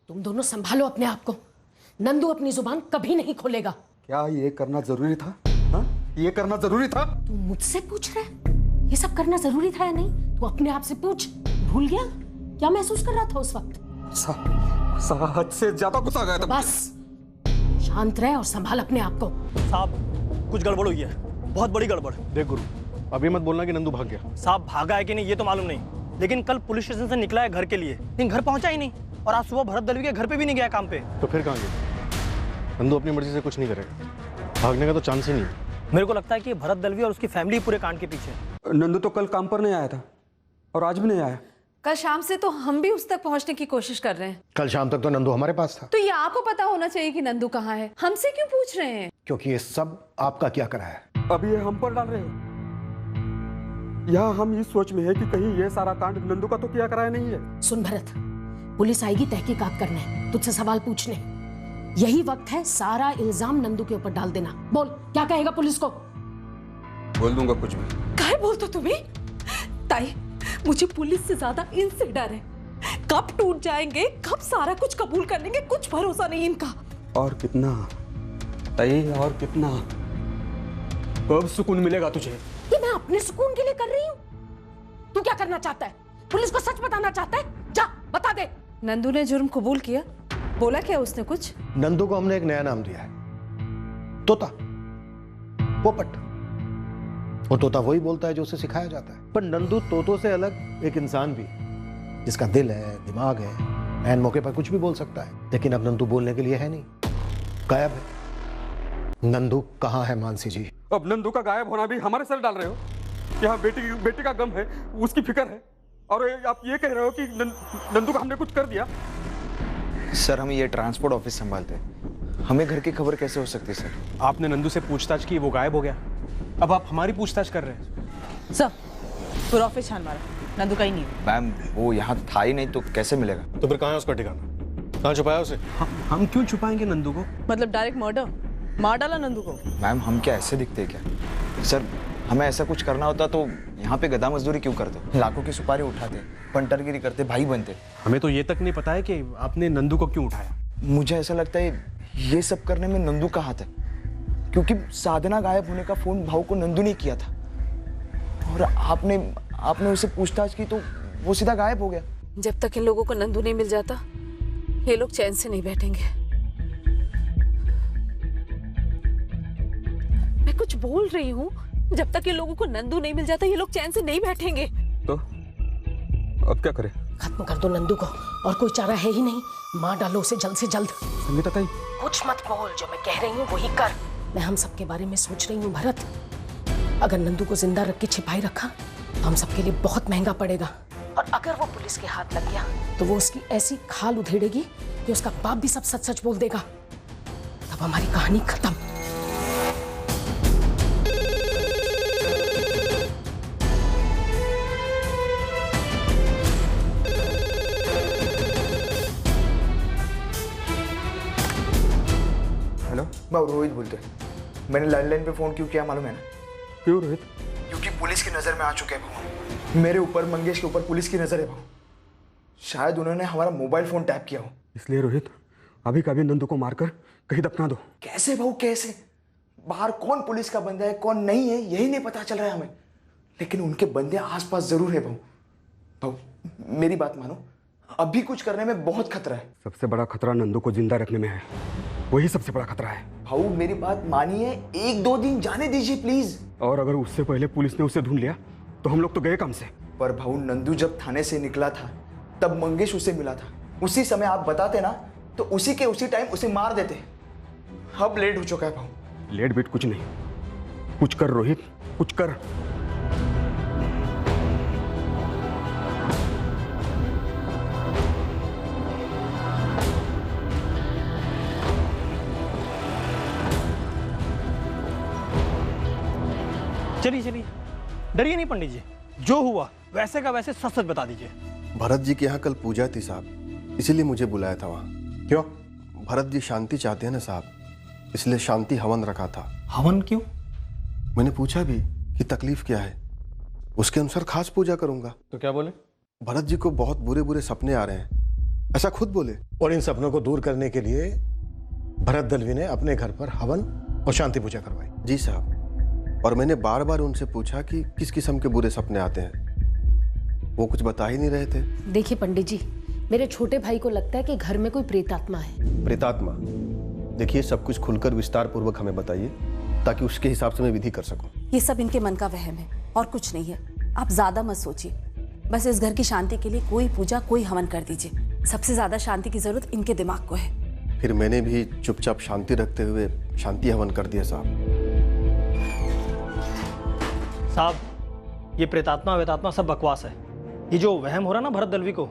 तुम दोनों संभालो अपने आप को। नंदू अपनी जुबान कभी नहीं खोलेगा। क्या ये करना जरूरी था? हाँ? ये करना जरूरी था? तू मुझसे पूछ रहा है ये सब करना जरूरी था या नहीं? तू अपने आप से पूछ। भूल गया क्या महसूस कर रहा था उस वक्त? हद से ज्यादा गुस्सा आ गया था। बस शांत रहे और संभाल अपने आप को। साहब, कुछ गड़बड़ हुई है, बहुत बड़ी गड़बड़। देख गुरु, अभी मत बोलना कि नंदू भाग गया। साहब, भागा है कि नहीं ये तो मालूम नहीं, लेकिन कल पुलिस स्टेशन से निकला है घर के लिए, लेकिन घर पहुंचा ही नहीं। और आज सुबह भरत दलवी के घर पे भी नहीं गया काम पे। तो फिर कहाँ गया? नंदू अपनी मर्जी से कुछ नहीं करेगा, भागने का तो चांस ही नहीं है। मेरे को लगता है कि भरत दलवी और उसकी फैमिली पूरे कांड के पीछे है। नंदू तो कल काम पर नहीं आया था और आज भी नहीं आया। कल शाम से तो हम भी उस तक पहुंचने की कोशिश कर रहे हैं। कल शाम तक तो नंदू हमारे पास था। तो ये आपको पता होना चाहिए कि नंदू कहाँ है, हमसे क्यों पूछ रहे हैं? क्योंकि ये सब आपका क्या करा है। अभी ये हम पर डाल रहे हो। यहाँ हम इस सोच में है कि कहीं ये सारा कांड नंदू का तो किया कराया नहीं है। सुन भरत, पुलिस आएगी तहकीकात करने, तुझसे सवाल पूछने। यही वक्त है सारा इल्जाम नंदू के ऊपर डाल देना। बोल, क्या कहेगा पुलिस को? बोल दूंगा कुछ भी। काहे बोलते तुम्हें? ताई, मुझे पुलिस से ज्यादा इनसे डर है। कब टूट जाएंगे, कब सारा कुछ कबूल कर लेंगे, कुछ भरोसा नहीं इनका। और कितना ताई, और कितना? कब सुकून मिलेगा तुझे? ये मैं अपने सुकून के लिए कर रही हूँ। तू क्या करना चाहता है? पुलिस को सच बताना चाहता है? जा बता दे। नंदू ने जुर्म कबूल किया? बोला क्या उसने कुछ? नंदू को हमने एक नया नाम दिया है, तोता, पोपट। और तोता वही बोलता है जो उसे सिखाया जाता है। पर नंदू तोतों से अलग एक इंसान भी, जिसका दिल है, दिमाग है, ऐन मौके पर कुछ भी बोल सकता है। लेकिन अब नंदू बोलने के लिए है नहीं, गायब है। नंदू कहाँ है मानसी जी? अब नंदू का गायब होना भी हमारे सर डाल रहे हो? यहाँ बेटी का गम है, उसकी फिक्र है, और आप ये कह रहे हो कि नंदू का हमने कुछ कर दिया? सर हम ये ट्रांसपोर्ट ऑफिस संभालते हैं, हमें घर की खबर कैसे हो सकती है सर? आपने नंदू से पूछताछ की, वो गायब हो गया, अब आप हमारी पूछताछ कर रहे हैं। सर पूरा ऑफिस छान मारा, नंदू का ही नहीं। मैम वो यहाँ था ही नहीं तो कैसे मिलेगा? तो फिर कहाँ है उसका ठिकाना? कहाँ छुपाया उसे? हम क्यों छुपाएंगे नंदू को? मतलब डायरेक्ट मर्डर, मार डाला नंदू को? मैम हम क्या ऐसे दिखते हैं क्या? सर हमें ऐसा कुछ करना होता तो यहाँ पे गधा मजदूरी क्यों करते? लाखों की सुपारी उठाते, पंटरगिरी करते, भाई बनते। हमें तो ये तक नहीं पता है कि आपने नंदू को क्यों उठाया। मुझे ऐसा लगता है ये सब करने में नंदू का हाथ है, क्योंकि साधना गायब होने का फोन भाऊ को नंदू ने किया था, और आपने उसे पूछताछ की तो वो सीधा गायब हो गया। जब तक इन लोगों को नंदू नहीं मिल जाता ये लोग चैन से नहीं बैठेंगे। मैं कुछ बोल रही हूँ, जब तक ये लोगों को नंदू नहीं मिल जाता ये लोग चैन से नहीं बैठेंगे। तो अब क्या करें? खत्म कर दो नंदू को, और कोई चारा है ही नहीं। मार डालो उसे जल्द से जल्द। संगीता ताई कुछ मत बोल, जो मैं कह रही हूँ वही कर। मैं हम सबके बारे में सोच रही हूँ भरत। अगर नंदू को जिंदा रख के छिपाई रखा तो हम सबके लिए बहुत महंगा पड़ेगा, और अगर वो पुलिस के हाथ लग गया तो वो उसकी ऐसी खाल उधेड़ेगी कि उसका बाप भी सब सच सच बोल देगा। तब हमारी कहानी खत्म। हेलो, मैं रोहित बोलते हैं। मैंने लैंडलाइन पे फोन क्यों किया मालूम है ना? क्यों रोहित? क्योंकि पुलिस की नजर में आ चुके हैं भाऊ। मेरे ऊपर, मंगेश के ऊपर पुलिस की नजर है भाऊ। शायद उन्होंने हमारा मोबाइल फोन टैप किया हो। इसलिए रोहित अभी कभी नंदू को मारकर कहीं दफना दो। कैसे भाऊ कैसे? बाहर कौन पुलिस का बंदा है कौन नहीं है यही नहीं पता चल रहा है हमें, लेकिन उनके बंदे आसपास जरूर है भाऊ। भाऊ मेरी बात मानो, अभी कुछ करने में बहुत खतरा है। सबसे बड़ा खतरा नंदू को जिंदा रखने में है, वही सबसे बड़ा खतरा है। भाऊ मेरी बात मानिए, 1-2 दिन जाने दीजिए प्लीज। और अगर उससे पहले पुलिस ने उसे ढूंढ लिया तो हम लोग तो गए काम से। पर भाऊ नंदू जब थाने से निकला था तब मंगेश उसे मिला था। उसी समय आप बताते ना तो उसी के उसी टाइम उसे मार देते। अब लेट हो चुका है भाऊ। लेट बेट कुछ नहीं, कुछ कर रोहित, कुछ कर। चलिए चलिए, डरिए नहीं पंडित जी, जो हुआ वैसे का वैसे सच सच बता दीजिए। भरत जी के यहाँ कल पूजा थी साहब, इसीलिए मुझे बुलाया था वहाँ। क्यों? भरत जी शांति चाहते हैं ना साहब, इसलिए शांति हवन रखा था। हवन क्यों? मैंने पूछा भी कि तकलीफ क्या है, उसके अनुसार खास पूजा करूंगा। तो क्या बोले? भरत जी को बहुत बुरे बुरे सपने आ रहे हैं, ऐसा खुद बोले। और इन सपनों को दूर करने के लिए भरत दलवी ने अपने घर पर हवन और शांति पूजा करवाई। जी साहब, और मैंने बार बार उनसे पूछा कि किस किस्म के बुरे सपने आते हैं, वो कुछ बता ही नहीं रहे थे। देखिए पंडित जी, मेरे छोटे भाई को लगता है कि घर में कोई प्रेतात्मा है। प्रेतात्मा? देखिए सब कुछ खुलकर विस्तार पूर्वक हमें बताइए, ताकि उसके हिसाब से मैं विधि कर सकूं। ये सब इनके मन का वहम है और कुछ नहीं है। आप ज्यादा मत सोचिए, बस इस घर की शांति के लिए कोई पूजा कोई हवन कर दीजिए। सबसे ज्यादा शांति की जरूरत इनके दिमाग को है। फिर मैंने भी चुपचाप शांति रखते हुए शांति हवन कर दिया साहब। साहब ये प्रेतात्मा वेतात्मा सब बकवास है। ये जो वहम हो रहा है ना भरत दलवी को,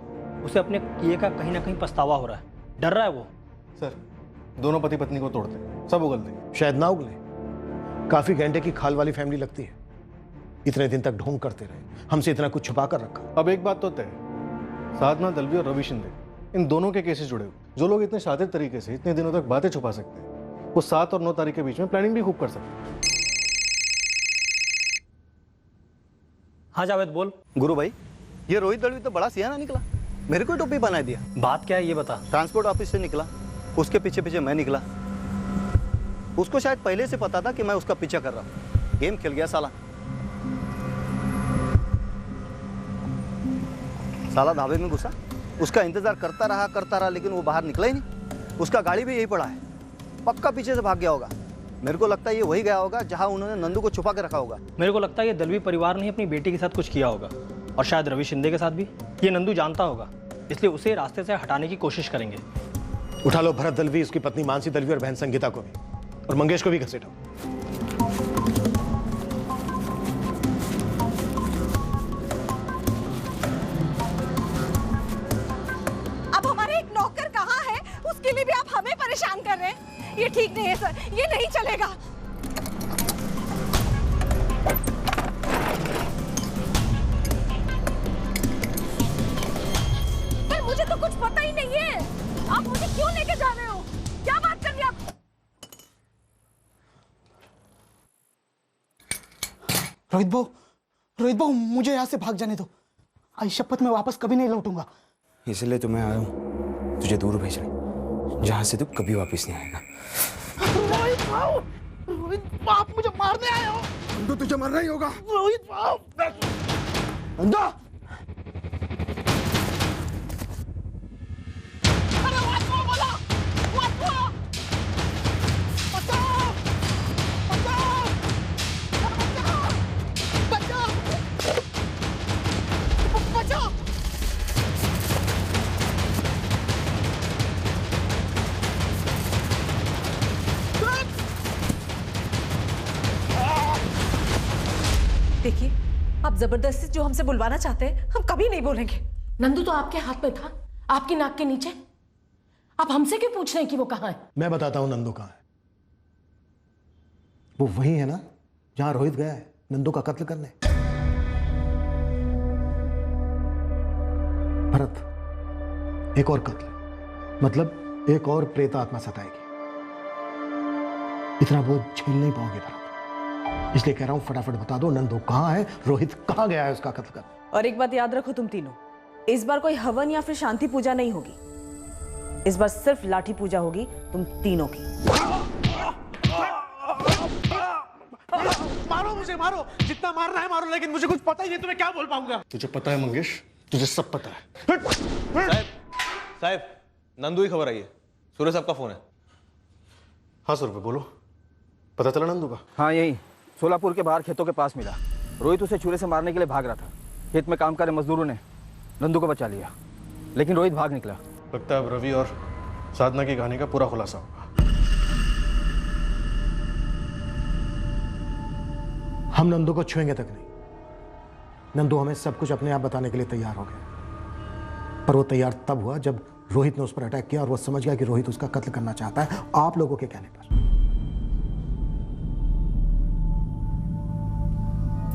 उसे अपने किए का कहीं ना कहीं पछतावा हो रहा है, डर रहा है वो। सर दोनों पति पत्नी को तोड़ते सब उगल देंगे। शायद ना उगले, काफी घंटे की खाल वाली फैमिली लगती है। इतने दिन तक ढोंग करते रहे, हमसे इतना कुछ छुपा कर रखा। अब एक बात तो तय, साधना दलवी और रवि शिंदे इन दोनों के केसेस जुड़े हुए। जो लोग इतने शातिर तरीके से इतने दिनों तक बातें छुपा सकते हैं, वो 7 और 9 तारीख के बीच में प्लानिंग भी खूब कर सकते हैं। हाँ जावेद बोल। गुरु भाई, ये रोहित दलवी तो बड़ा सियाना निकला, मेरे को टोपी बना दिया। बात क्या है ये बता। ट्रांसपोर्ट ऑफिस से निकला, उसके पीछे पीछे मैं निकला। उसको शायद पहले से पता था कि मैं उसका पीछा कर रहा हूँ। गेम खेल गया साला। साला ढाबे में घुसा, उसका इंतजार करता रहा लेकिन वो बाहर निकला ही नहीं। उसका गाड़ी भी यही पड़ा है, पक्का पीछे से भाग गया होगा। मेरे को लगता है ये वही गया होगा जहां उन्होंने नंदू को छुपा के रखा होगा। मेरे को लगता है ये दलवी परिवार ने अपनी बेटी के साथ कुछ किया होगा, और शायद रवि शिंदे के साथ भी। ये नंदू जानता होगा, इसलिए उसे रास्ते से हटाने की कोशिश करेंगे। उठा लो भरत दलवी, उसकी पत्नी मानसी दलवी और बहन संगीता को भी, और मंगेश को भी घसीटो। अब हमारे एक नौकर कहाँ है, उसके लिए भी आप हमें परेशान कर रहे हैं। ये ठीक नहीं है सर, ये नहीं चलेगा। पर मुझे तो कुछ पता ही नहीं है, आप मुझे क्यों लेके जा रहे हो? क्या बात कर रही हैं आप? रोहित भाऊ मुझे यहाँ से भाग जाने दो। आई शपथ मैं वापस कभी नहीं लौटूंगा। इसलिए तो मैं आया हूँ तुझे दूर भेजने, जहाँ से तू कभी वापस नहीं आएगा। रोहित आप मुझे मारने आए हो। नंदू तुझे मरना ही होगा। रोहित नंदू देखिए, आप जबरदस्ती जो हमसे बुलवाना चाहते हैं हम कभी नहीं बोलेंगे। नंदू तो आपके हाथ में था, आपकी नाक के नीचे। आप हमसे क्यों पूछ रहे हैं कि वो कहाँ है? मैं बताता हूं नंदू कहाँ है। वो वही है ना जहां रोहित गया है नंदू का कत्ल करने। भरत, एक और कत्ल, मतलब एक और प्रेत आत्मा सताएगी। इतना बोझ झेल नहीं पाओगे भरत, इसलिए कह रहा हूं फटाफट बता दो नंदू कहाँ है, रोहित कहाँ गया है उसका कत्ल करने। और एक बात याद रखो तुम तीनों, इस बार कोई हवन या फिर शांति पूजा नहीं होगी। इस बार सिर्फ लाठी पूजा होगी तुम तीनों की। मारो मुझे, मारो जितना मारना है मारो, लेकिन मुझे कुछ पता ही नहीं, तुम्हें क्या बोल पाऊंगा। तुझे पता है मंगेश, तुझे सब पता है। साहब, नंदू की खबर आई है, सूर्य साहब का फोन है। हाँ सर, बोलो, पता चला नंदू का? हाँ यही सोलापुर के बाहर खेतों के पास मिला। रोहित उसे छुरे से मारने के लिए भाग रहा था। खेत में काम कर रहे मजदूरों ने नंदू को बचा लिया, लेकिन रोहित भाग निकला। लगता है अब रवि और साधना की कहानी का पूरा खुलासा होगा। हम नंदू को छुएंगे तक नहीं। नंदू हमें सब कुछ अपने आप बताने के लिए तैयार हो गया, पर वो तैयार तब हुआ जब रोहित ने उस पर अटैक किया और वो समझ गया कि रोहित उसका कत्ल करना चाहता है आप लोगों के कहने पर।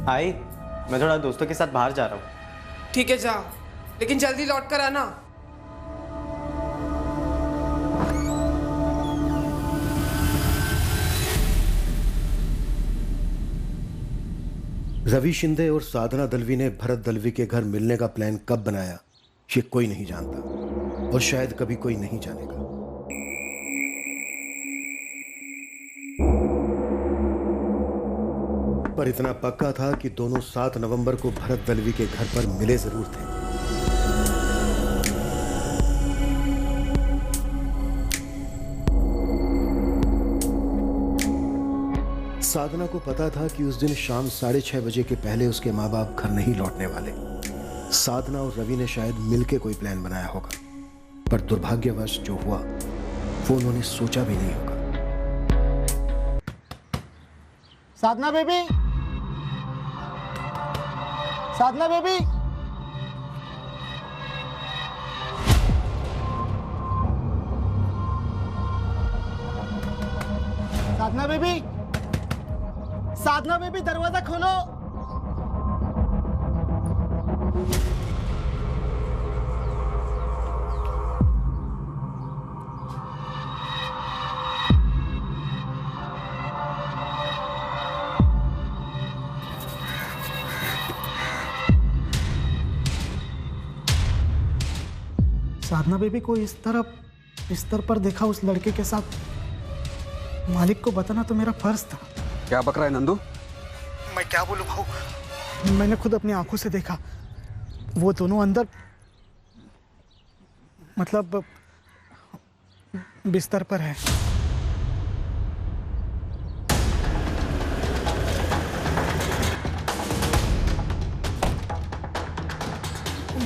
आई, मैं थोड़ा दोस्तों के साथ बाहर जा रहा हूँ। ठीक है जा, लेकिन जल्दी लौट कर आना। रवि शिंदे और साधना दलवी ने भरत दलवी के घर मिलने का प्लान कब बनाया ये कोई नहीं जानता, और शायद कभी कोई नहीं जानेगा। पर इतना पक्का था कि दोनों 7 नवंबर को भरत दलवी के घर पर मिले जरूर थे। साधना को पता था कि उस दिन शाम 6:30 बजे के पहले उसके माँ बाप घर नहीं लौटने वाले। साधना और रवि ने शायद मिलके कोई प्लान बनाया होगा, पर दुर्भाग्यवश जो हुआ वो उन्होंने सोचा भी नहीं होगा। साधना बेबी, साधना बेबी, साधना बेबी, साधना बेबी दरवाजा खोलो। साधना बेबी को इस तरह बिस्तर पर देखा उस लड़के के साथ, मालिक को बताना तो मेरा फर्ज था। क्या बक रहा है नंदू? क्या बोलूं भाऊ, मैंने खुद अपनी आंखों से देखा, वो दोनों अंदर मतलब बिस्तर पर है।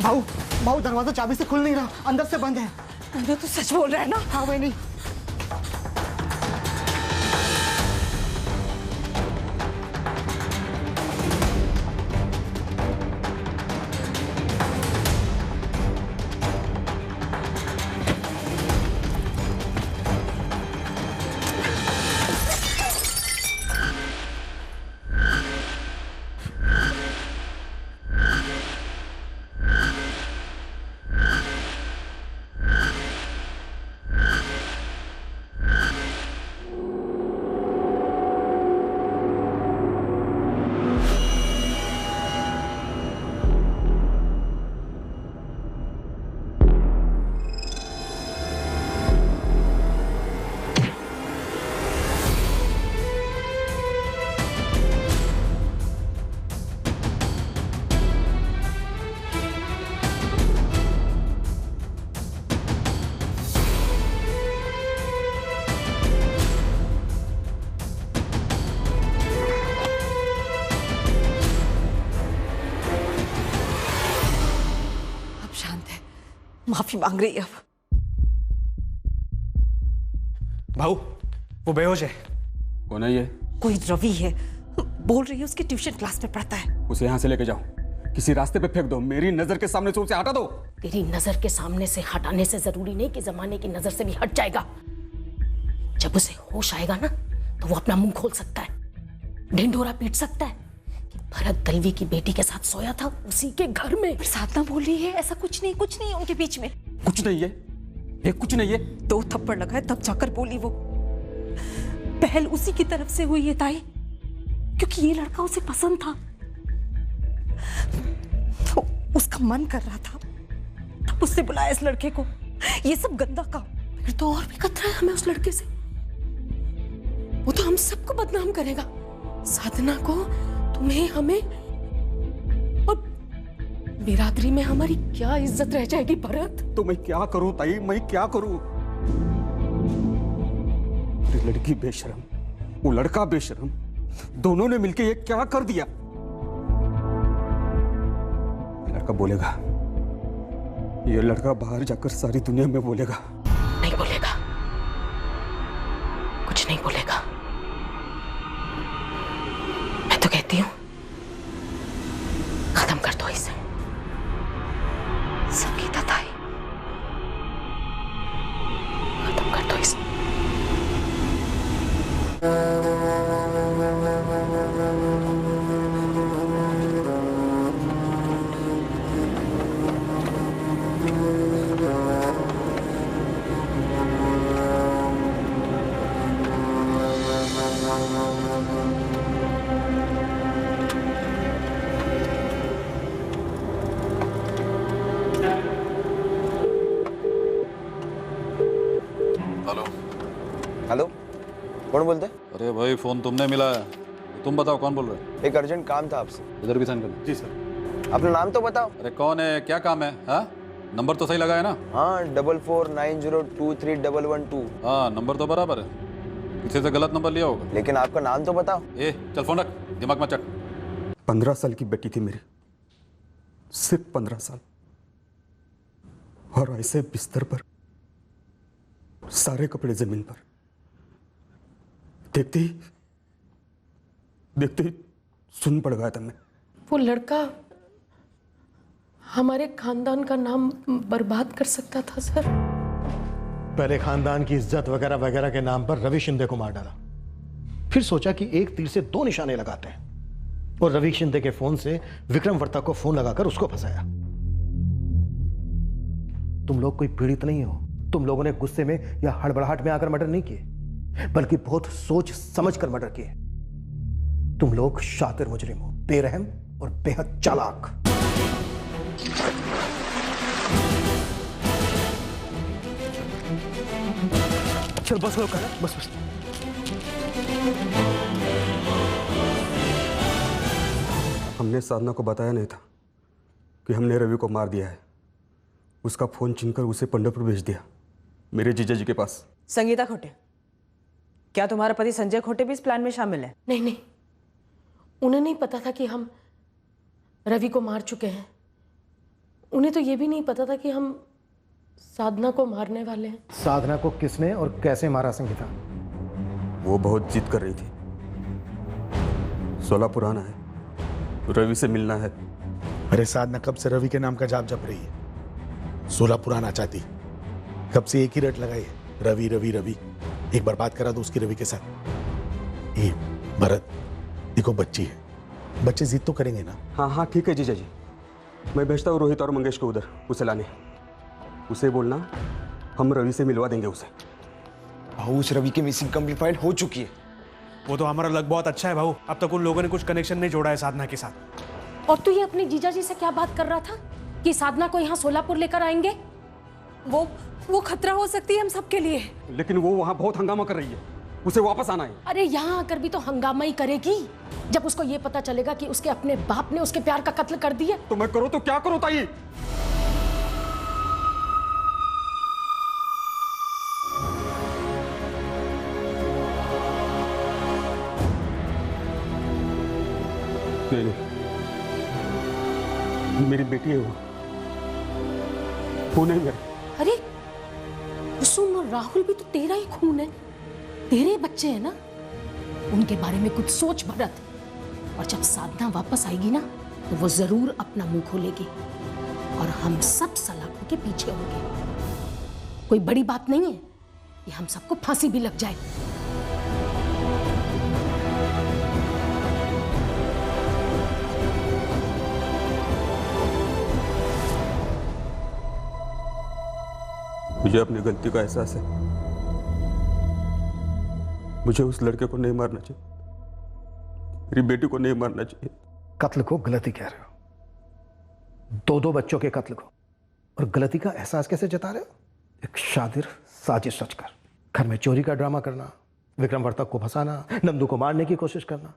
भाऊ भाऊ दरवाजा चाबी से खुल नहीं रहा, अंदर से बंद है। अरे तू सच बोल रहा है ना? हाँ मैं नहीं। माफी मांग रही है अब। भाऊ वो बेहोश है। कौन है ये? कोई रवि है, बोल रही है उसकी ट्यूशन क्लास में पढ़ता है। उसे यहाँ से लेके जाओ, किसी रास्ते पे फेंक दो, मेरी नजर के सामने से उसे हटा दो। तेरी नजर के सामने से हटाने से जरूरी नहीं कि जमाने की नजर से भी हट जाएगा। जब उसे होश आएगा ना तो वो अपना मुंह खोल सकता है, ढिंढोरा पीट सकता है कि भरत दलवी की बेटी के साथ सोया था उसी के घर में। साधना बोल रही है ऐसा कुछ नहीं उनके बीच में। कुछ नहीं है, ये कुछ नहीं है। 2 थप्पड़ लगाए तब जाकर बोली वो। पहल उसी की तरफ से हुई है ताई, क्योंकि ये लड़का उसे पसंद था, तो उसका मन कर रहा था, तब उसने बुलाया इस लड़के को। ये सब गंदा काम। फिर तो और भी खतरा है हमें उस लड़के से। वो तो हम सबको बदनाम करेगा, साधना को, तुम्हें, हमें, और बिरादरी में हमारी क्या इज्जत रह जाएगी भरत। तो मैं क्या करूं ताई, मैं क्या करूं? लड़की बेशरम, वो लड़का बेशरम, दोनों ने मिलके ये क्या कर दिया? लड़का बोलेगा, ये लड़का बाहर जाकर सारी दुनिया में बोलेगा। नहीं बोलेगा, कुछ नहीं बोलेगा। मैं तो कहती हूं खत्म कर दो इसे। संगीता ताई, खत्म कर दो इसे। हेलो, कौन बोलते? अरे भाई फोन तुमने मिलाया, तुम बताओ कौन बोल रहे हो? एक अर्जेंट काम था आपसे। इधर भी साइन करना। जी सर। अपना नाम तो बताओ। अरे कौन है, क्या काम है? हाँ, नंबर तो सही लगाया ना? हाँ, 4490231112। हाँ, नंबर तो बराबर है, किसी से गलत नंबर लिया होगा। लेकिन आपका नाम तो बताओ। ए चल फोन रख, दिमाग मत चट। 15 साल की बेटी थी मेरी, सिर्फ 15 साल, और ऐसे बिस्तर पर, सारे कपड़े जमीन पर। देखते ही सुन पड़ गया था मैं। वो लड़का हमारे खानदान का नाम बर्बाद कर सकता था सर। पहले खानदान की इज्जत वगैरह वगैरह के नाम पर रवि शिंदे को मार डाला, फिर सोचा कि एक तीर से 2 निशाने लगाते हैं, और रवि शिंदे के फोन से विक्रम वर्ता को फोन लगाकर उसको फंसाया। तुम लोग कोई पीड़ित नहीं हो, तुम लोगों ने गुस्से में या हड़बड़ाहट में आकर मर्डर नहीं किए, बल्कि बहुत सोच समझ कर मर्डर किए। तुम लोग शातिर मुजरिम हो, बेरहम और बेहद चालाक। चल बस लो, बस। मैंने साधना को बताया नहीं था कि हमने रवि को मार दिया है। उसका फ़ोन छीनकर उसे पंढरपुर भेज दिया, मेरे जीजा जी के पास। संगीता खोटे, क्या तुम्हारा पति संजय खोटे भी इस प्लान में शामिल है? नहीं नहीं, उन्हें नहीं पता था कि हम रवि को मार चुके हैं। उन्हें तो ये भी नहीं पता था कि हम साधना को मारने वाले हैं। साधना को किसने और कैसे मारा संगीता? वो बहुत जिद कर रही थी। 16 पुराना है, रवि से मिलना है। अरे साधना कब से रवि के नाम का जाप जप रही है? 16 पुराना चाहती, कब से एक ही रट लगाई है, रवि रवि रवि। एक बार बात करा दो उसकी रवि के साथ। ये भरत, देखो बच्ची है, बच्चे जिद तो करेंगे ना। हाँ हाँ ठीक है जीजा जी, मैं भेजता हूँ रोहित और मंगेश को उधर उसे लाने। उसे बोलना हम रवि से मिलवा देंगे उसे। भाऊ उस रवि की मिसिंग कंप्लीट हो चुकी है। वो तो हमारा लक बहुत अच्छा है भाऊ, अब तक उन लोगों ने कुछ कनेक्शन नहीं जोड़ा है साधना के साथ। और तू ये अपने जीजा जी से क्या बात कर रहा था कि साधना को यहाँ सोलापुर लेकर आएंगे? वो खतरा हो सकती है हम सबके लिए। लेकिन वो वहाँ बहुत हंगामा कर रही है, उसे वापस आना है। अरे यहाँ आकर भी तो हंगामा ही करेगी जब उसको ये पता चलेगा कि उसके अपने बाप ने उसके प्यार का कत्ल कर दिया। तो मैं करूँ तो क्या करूँ ताई? नहीं, मेरी बेटी है वो नहीं मेरा। अरे कुसुम और राहुल भी तो तेरा ही खून है, तेरे बच्चे हैं ना। उनके बारे में कुछ सोच भरत। और जब साधना वापस आएगी ना तो वो जरूर अपना मुंह खोलेगी और हम सब सलाखों के पीछे होंगे। कोई बड़ी बात नहीं है कि हम सबको फांसी भी लग जाए। मुझे अपनी गलती का एहसास है। मुझे उस लड़के को नहीं मारना चाहिए, मेरी बेटी को नहीं मारना चाहिए। कत्ल को गलती कह रहे हो? दो बच्चों के कत्ल को, और गलती का एहसास कैसे जता रहे हो? एक शातिर साजिश रचकर घर में चोरी का ड्रामा करना, विक्रम वर्तक को फंसाना, नंदू को मारने की कोशिश करना।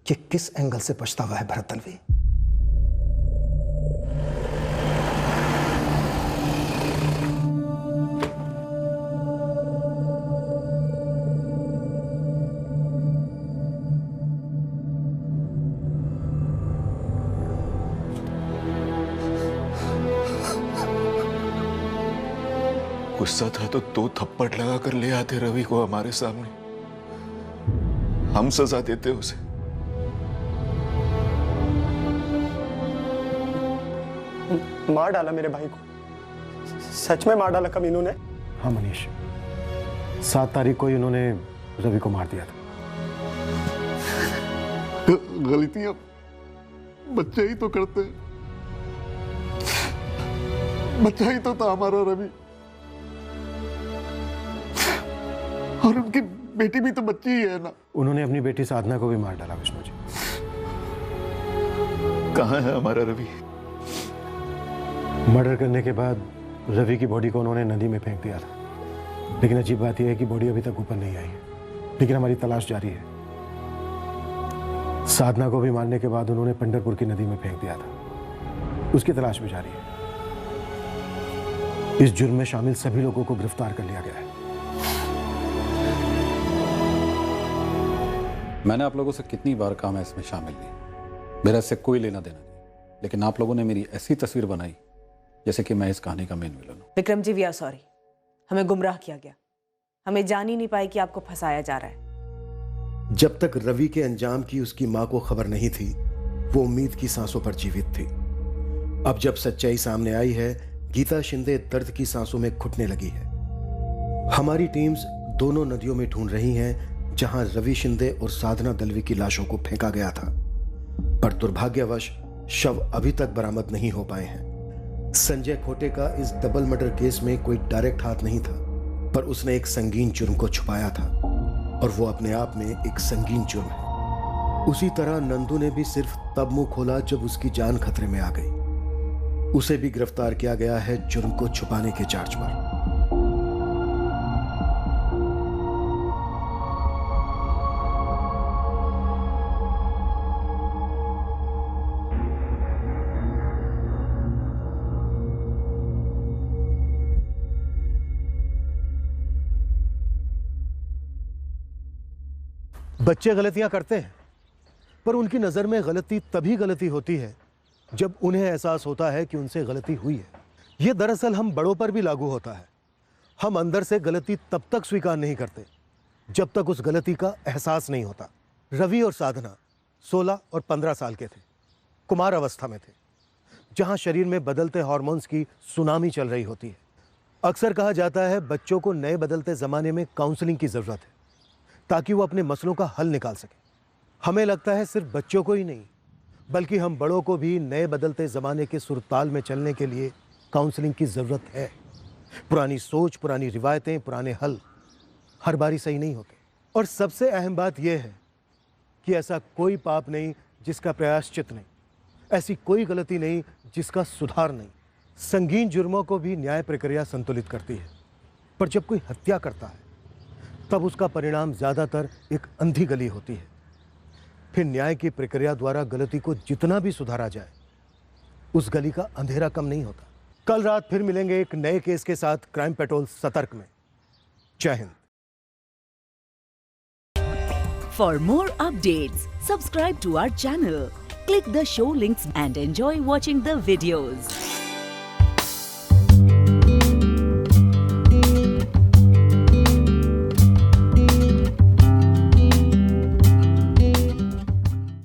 ये किस एंगल से पछतावा है भरत दलवी? गुस्सा था तो 2 थप्पड़ लगाकर ले आते रवि को हमारे सामने, हम सजा देते उसे। मार डाला मेरे भाई को, सच में मार डाला कब इन्होंने? हाँ मनीष, 7 तारीख को इन्होंने रवि को मार दिया था। गलतियां बच्चे ही तो करते हैं, बच्चा ही तो था हमारा रवि, और उनकी बेटी भी तो बच्ची ही है ना। उन्होंने अपनी बेटी साधना को भी मार डाला विष्णु जी। कहाँ है हमारा रवि? मर्डर करने के बाद रवि की बॉडी को उन्होंने नदी में फेंक दिया था, लेकिन अजीब बात यह है कि बॉडी अभी तक ऊपर नहीं आई है। लेकिन हमारी तलाश जारी है। साधना को भी मारने के बाद उन्होंने पंढरपुर की नदी में फेंक दिया था, उसकी तलाश भी जारी है। इस जुर्म में शामिल सभी लोगों को गिरफ्तार कर लिया गया है। मैंने आप लोगों से कितनी बार कहा मैं इसमें शामिल नहीं, मेरा इससे कोई लेना देना नहीं, लेकिन आप लोगों ने मेरी ऐसी तस्वीर बनाई जैसे कि मैं इस कहानी का मेन विलन हूं। Vikram ji, we are sorry, हमें गुमराह किया गया, हमें जान ही नहीं पाई कि आपको फंसाया जा रहा है। जब तक रवि के अंजाम की उसकी मां को खबर नहीं थी, वो उम्मीद की सांसों पर जीवित थी। अब जब सच्चाई सामने आई है, गीता शिंदे दर्द की सांसों में घुटने लगी है। हमारी टीम्स दोनों नदियों में ढूंढ रही हैं जहां रवि शिंदे और साधना दलवी की लाशों को फेंका गया था, पर दुर्भाग्यवश शव अभी तक बरामद नहीं हो पाए हैं। संजय खोटे का इस डबल मर्डर केस में कोई डायरेक्ट हाथ नहीं था, पर उसने एक संगीन जुर्म को छुपाया था, और वो अपने आप में एक संगीन जुर्म है। उसी तरह नंदू ने भी सिर्फ तब मुंह खोला जब उसकी जान खतरे में आ गई। उसे भी गिरफ्तार किया गया है जुर्म को छुपाने के चार्ज पर। बच्चे गलतियां करते हैं, पर उनकी नज़र में गलती तभी गलती होती है जब उन्हें एहसास होता है कि उनसे गलती हुई है। यह दरअसल हम बड़ों पर भी लागू होता है। हम अंदर से गलती तब तक स्वीकार नहीं करते जब तक उस गलती का एहसास नहीं होता। रवि और साधना 16 और 15 साल के थे, कुमार अवस्था में थे, जहां शरीर में बदलते हार्मोन्स की सुनामी चल रही होती है। अक्सर कहा जाता है बच्चों को नए बदलते ज़माने में काउंसलिंग की ज़रूरत है ताकि वो अपने मसलों का हल निकाल सके। हमें लगता है सिर्फ बच्चों को ही नहीं बल्कि हम बड़ों को भी नए बदलते ज़माने के सुरताल में चलने के लिए काउंसलिंग की ज़रूरत है। पुरानी सोच, पुरानी रिवायतें, पुराने हल हर बारी सही नहीं होते। और सबसे अहम बात यह है कि ऐसा कोई पाप नहीं जिसका प्रायश्चित नहीं, ऐसी कोई गलती नहीं जिसका सुधार नहीं। संगीन जुर्मों को भी न्याय प्रक्रिया संतुलित करती है, पर जब कोई हत्या करता है तब उसका परिणाम ज़्यादातर एक अंधी गली होती है। फिर न्याय की प्रक्रिया द्वारा गलती को जितना भी सुधारा जाए, उस गली का अंधेरा कम नहीं होता। कल रात फिर मिलेंगे एक नए केस के साथ क्राइम पेट्रोल सतर्क में। जय Hind. For more updates, subscribe to our channel, click the show links and enjoy watching the videos.